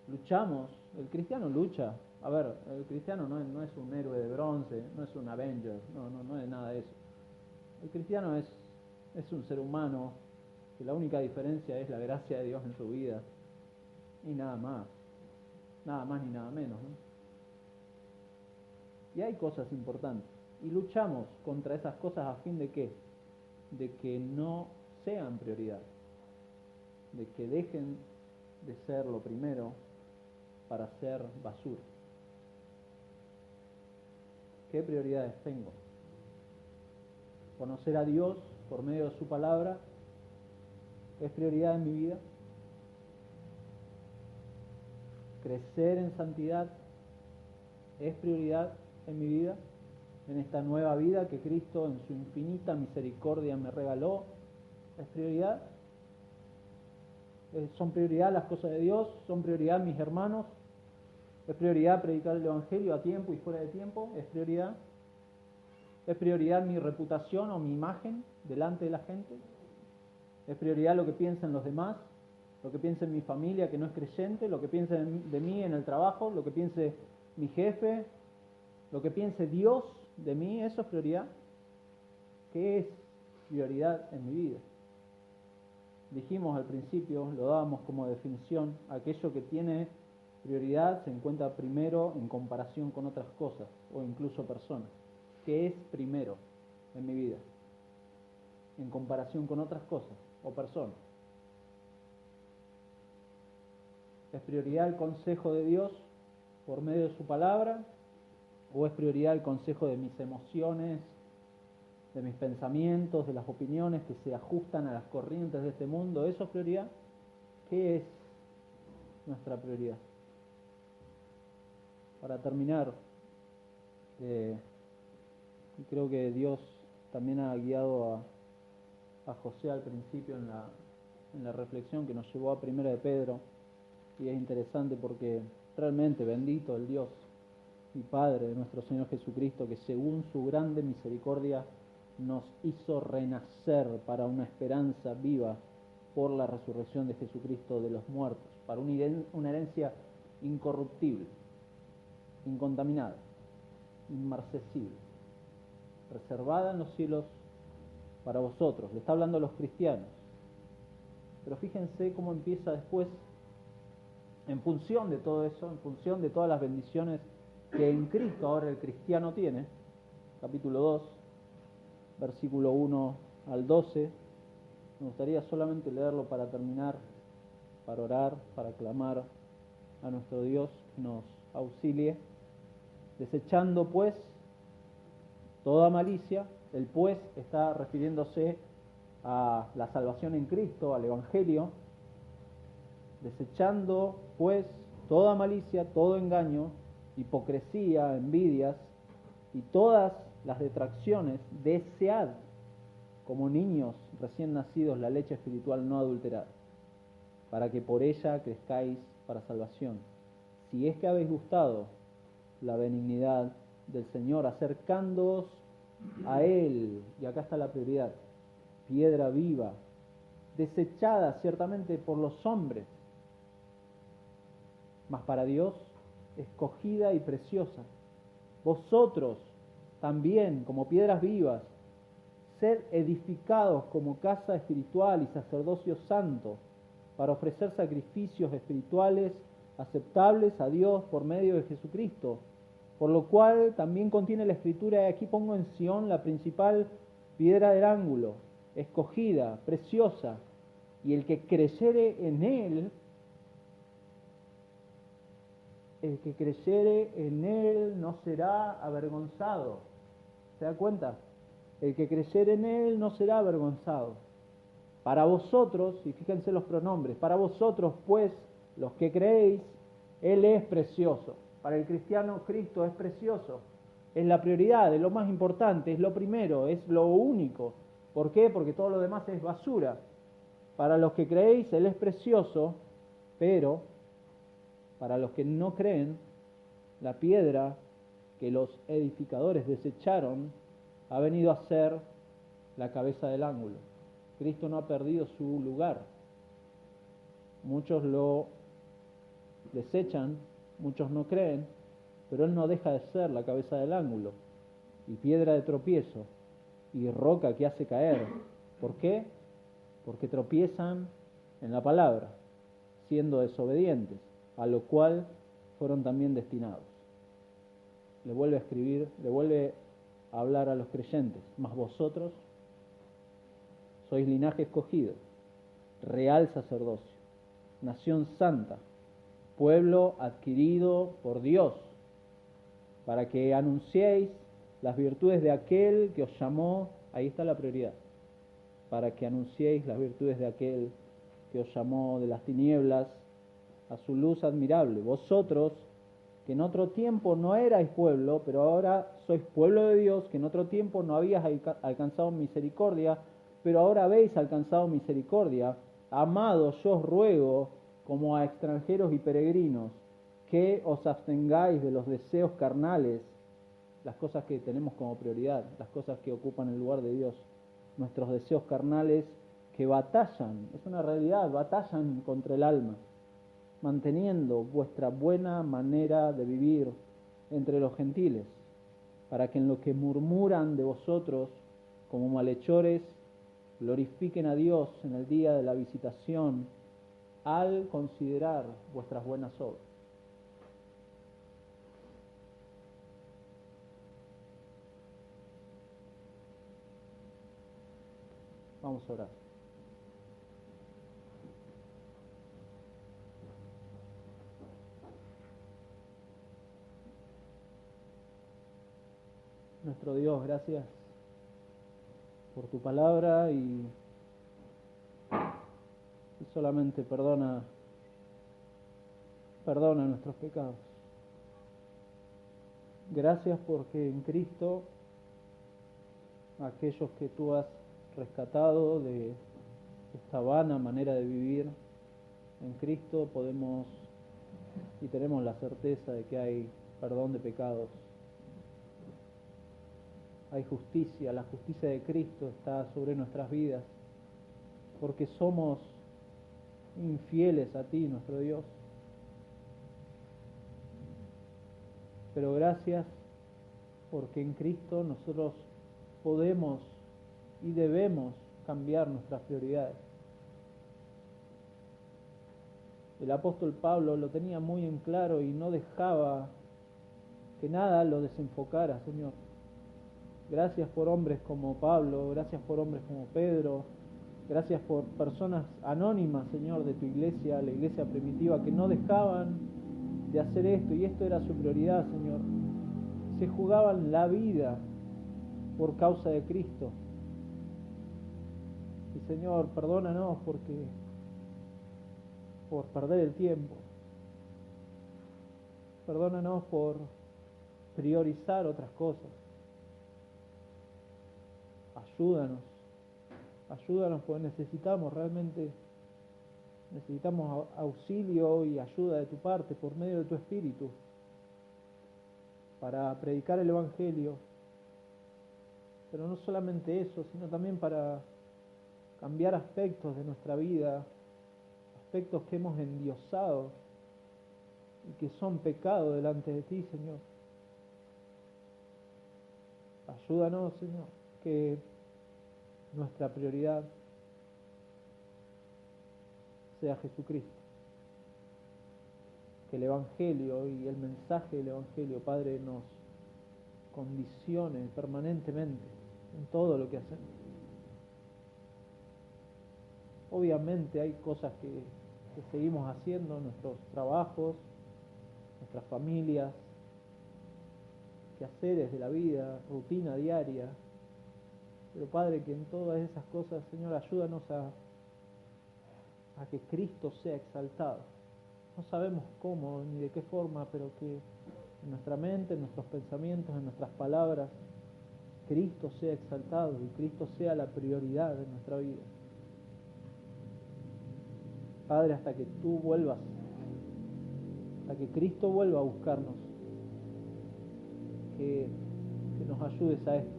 A: Luchamos, el cristiano lucha. A ver, el cristiano no es un héroe de bronce, no es un Avenger, no es nada de eso. El cristiano es un ser humano que la única diferencia es la gracia de Dios en su vida y nada más ni nada menos, ¿no? Y hay cosas importantes y luchamos contra esas cosas a fin de ¿qué? De que no sean prioridad, de que dejen de ser lo primero para ser basura. ¿Qué prioridades tengo? Conocer a Dios por medio de su palabra es prioridad en mi vida. Crecer en santidad es prioridad en mi vida, en esta nueva vida que Cristo en su infinita misericordia me regaló. ¿Es prioridad? ¿Son prioridad las cosas de Dios? ¿Son prioridad mis hermanos? ¿Es prioridad predicar el Evangelio a tiempo y fuera de tiempo? ¿Es prioridad? ¿Es prioridad mi reputación o mi imagen delante de la gente? ¿Es prioridad lo que piensen los demás? ¿Lo que piense mi familia que no es creyente? ¿Lo que piense de mí en el trabajo? ¿Lo que piense mi jefe? ¿Lo que piense Dios de mí? ¿Eso es prioridad? ¿Qué es prioridad en mi vida? Dijimos al principio, lo dábamos como definición: aquello que tiene prioridad se encuentra primero en comparación con otras cosas o incluso personas. ¿Qué es primero en mi vida en comparación con otras cosas o personas? ¿Es prioridad el consejo de Dios por medio de su palabra? ¿O es prioridad el consejo de mis emociones, de mis pensamientos, de las opiniones que se ajustan a las corrientes de este mundo? ¿Eso es prioridad? ¿Qué es nuestra prioridad? Para terminar, y creo que Dios también ha guiado a José al principio en la reflexión que nos llevó a 1 de Pedro, y es interesante porque realmente bendito el Dios y Padre de nuestro Señor Jesucristo, que según su grande misericordia nos hizo renacer para una esperanza viva por la resurrección de Jesucristo de los muertos, para una herencia incorruptible, incontaminada, inmarcesible, reservada en los cielos para vosotros. Le está hablando a los cristianos. Pero fíjense cómo empieza después, en función de todo eso, en función de todas las bendiciones que en Cristo ahora el cristiano tiene. Capítulo 2, versículo 1 al 12, Me gustaría solamente leerlo para terminar, para orar, para clamar a nuestro Dios que nos auxilie. Desechando pues toda malicia, el pues está refiriéndose a la salvación en Cristo, al Evangelio. Desechando pues toda malicia, todo engaño, hipocresía, envidias y todas las detracciones, desead como niños recién nacidos la leche espiritual no adulterada, para que por ella crezcáis para salvación. Si es que habéis gustado la benignidad del Señor, acercándoos a Él, y acá está la prioridad, piedra viva, desechada ciertamente por los hombres, mas para Dios escogida y preciosa. Vosotros también, como piedras vivas, sed edificados como casa espiritual y sacerdocio santo, para ofrecer sacrificios espirituales aceptables a Dios por medio de Jesucristo, por lo cual también contiene la Escritura: y aquí pongo en Sión la principal piedra del ángulo, escogida, preciosa, y el que creyere en Él, no será avergonzado. ¿Se da cuenta? El que creyere en Él no será avergonzado. Para vosotros, y fíjense los pronombres, para vosotros pues, los que creéis, Él es precioso. Para el cristiano, Cristo es precioso. Es la prioridad, es lo más importante, es lo primero, es lo único. ¿Por qué? Porque todo lo demás es basura. Para los que creéis, Él es precioso, pero para los que no creen, la piedra que los edificadores desecharon ha venido a ser la cabeza del ángulo. Cristo no ha perdido su lugar. Muchos lo desechan, muchos no creen, pero Él no deja de ser la cabeza del ángulo, y piedra de tropiezo, y roca que hace caer. ¿Por qué? Porque tropiezan en la palabra, siendo desobedientes, a lo cual fueron también destinados. Le vuelve a escribir, le vuelve a hablar a los creyentes: mas vosotros sois linaje escogido, real sacerdocio, nación santa, pueblo adquirido por Dios, para que anunciéis las virtudes de aquel que os llamó. Ahí está la prioridad: para que anunciéis las virtudes de aquel que os llamó de las tinieblas a su luz admirable. Vosotros, que en otro tiempo no erais pueblo, pero ahora sois pueblo de Dios, que en otro tiempo no habías alcanzado misericordia, pero ahora habéis alcanzado misericordia. Amados, yo os ruego, como a extranjeros y peregrinos, que os abstengáis de los deseos carnales, las cosas que tenemos como prioridad, las cosas que ocupan el lugar de Dios, nuestros deseos carnales que batallan, es una realidad, batallan contra el alma, manteniendo vuestra buena manera de vivir entre los gentiles, para que en lo que murmuran de vosotros como malhechores, glorifiquen a Dios en el día de la visitación, al considerar vuestras buenas obras. Vamos a orar. Nuestro Dios, gracias por tu palabra, y solamente perdona nuestros pecados. Gracias porque en Cristo, aquellos que tú has rescatado de esta vana manera de vivir, en Cristo podemos y tenemos la certeza de que hay perdón de pecados, hay justicia. La justicia de Cristo está sobre nuestras vidas, porque somos infieles a ti, nuestro Dios. Pero gracias porque en Cristo nosotros podemos y debemos cambiar nuestras prioridades. El apóstol Pablo lo tenía muy en claro y no dejaba que nada lo desenfocara, Señor. Gracias por hombres como Pablo, gracias por hombres como Pedro, Gracias por personas anónimas, Señor, de tu iglesia, la iglesia primitiva, que no dejaban de hacer esto, y esto era su prioridad, Señor. Se jugaban la vida por causa de Cristo. Y Señor, perdónanos por perder el tiempo. Perdónanos por priorizar otras cosas. Ayúdanos porque necesitamos auxilio y ayuda de tu parte por medio de tu Espíritu para predicar el Evangelio, pero no solamente eso, sino también para cambiar aspectos de nuestra vida, aspectos que hemos endiosado y que son pecado delante de ti, Señor. Ayúdanos, Señor, que nuestra prioridad sea Jesucristo. Que el Evangelio y el mensaje del Evangelio, Padre, nos condicione permanentemente en todo lo que hacemos. Obviamente hay cosas que seguimos haciendo en nuestros trabajos, nuestras familias, quehaceres de la vida, rutina diaria. Pero Padre, que en todas esas cosas, Señor, ayúdanos a que Cristo sea exaltado. No sabemos cómo ni de qué forma, pero que en nuestra mente, en nuestros pensamientos, en nuestras palabras, Cristo sea exaltado y Cristo sea la prioridad de nuestra vida. Padre, hasta que tú vuelvas, hasta que Cristo vuelva a buscarnos, que nos ayudes a esto,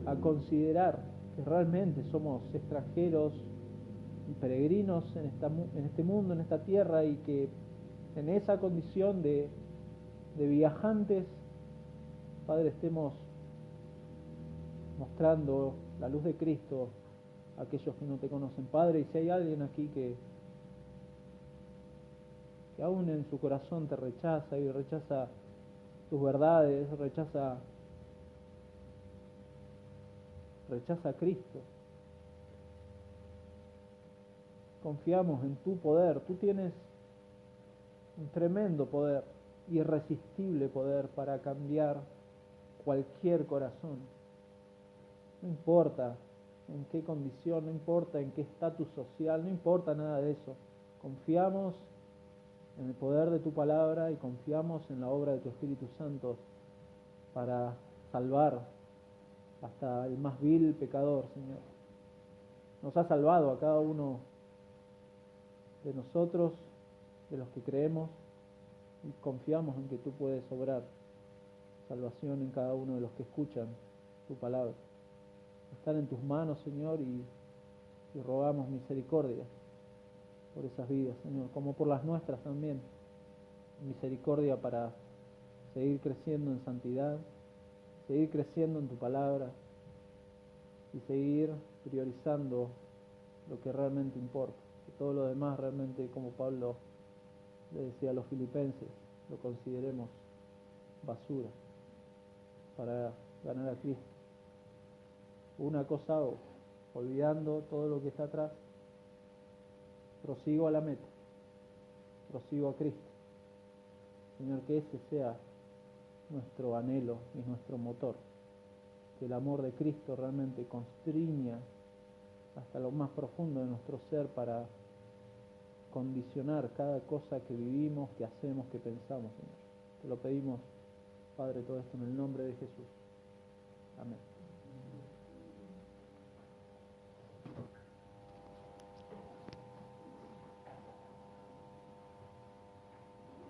A: a considerar que realmente somos extranjeros y peregrinos en este mundo, en esta tierra, y que en esa condición de viajantes, Padre, estemos mostrando la luz de Cristo a aquellos que no te conocen. Padre, y si hay alguien aquí que aún en su corazón te rechaza y rechaza tus verdades, rechaza a Cristo, confiamos en tu poder. Tú tienes un tremendo poder, irresistible poder para cambiar cualquier corazón. No importa en qué condición, no importa en qué estatus social, no importa nada de eso. Confiamos en el poder de tu palabra y confiamos en la obra de tu Espíritu Santo para salvar hasta el más vil pecador, Señor. Nos ha salvado a cada uno de nosotros, de los que creemos, y confiamos en que tú puedes obrar salvación en cada uno de los que escuchan tu palabra. Están en tus manos, Señor, y rogamos misericordia por esas vidas, Señor, como por las nuestras también. Misericordia para seguir creciendo en santidad, seguir creciendo en tu palabra y seguir priorizando lo que realmente importa. Que todo lo demás realmente, como Pablo le decía a los filipenses, lo consideremos basura para ganar a Cristo. Una cosa hago, olvidando todo lo que está atrás, prosigo a la meta, prosigo a Cristo. Señor, que ese sea nuestro anhelo y nuestro motor, que el amor de Cristo realmente constriña hasta lo más profundo de nuestro ser para condicionar cada cosa que vivimos, que hacemos, que pensamos, Señor. Te lo pedimos, Padre, todo esto en el nombre de Jesús. Amén.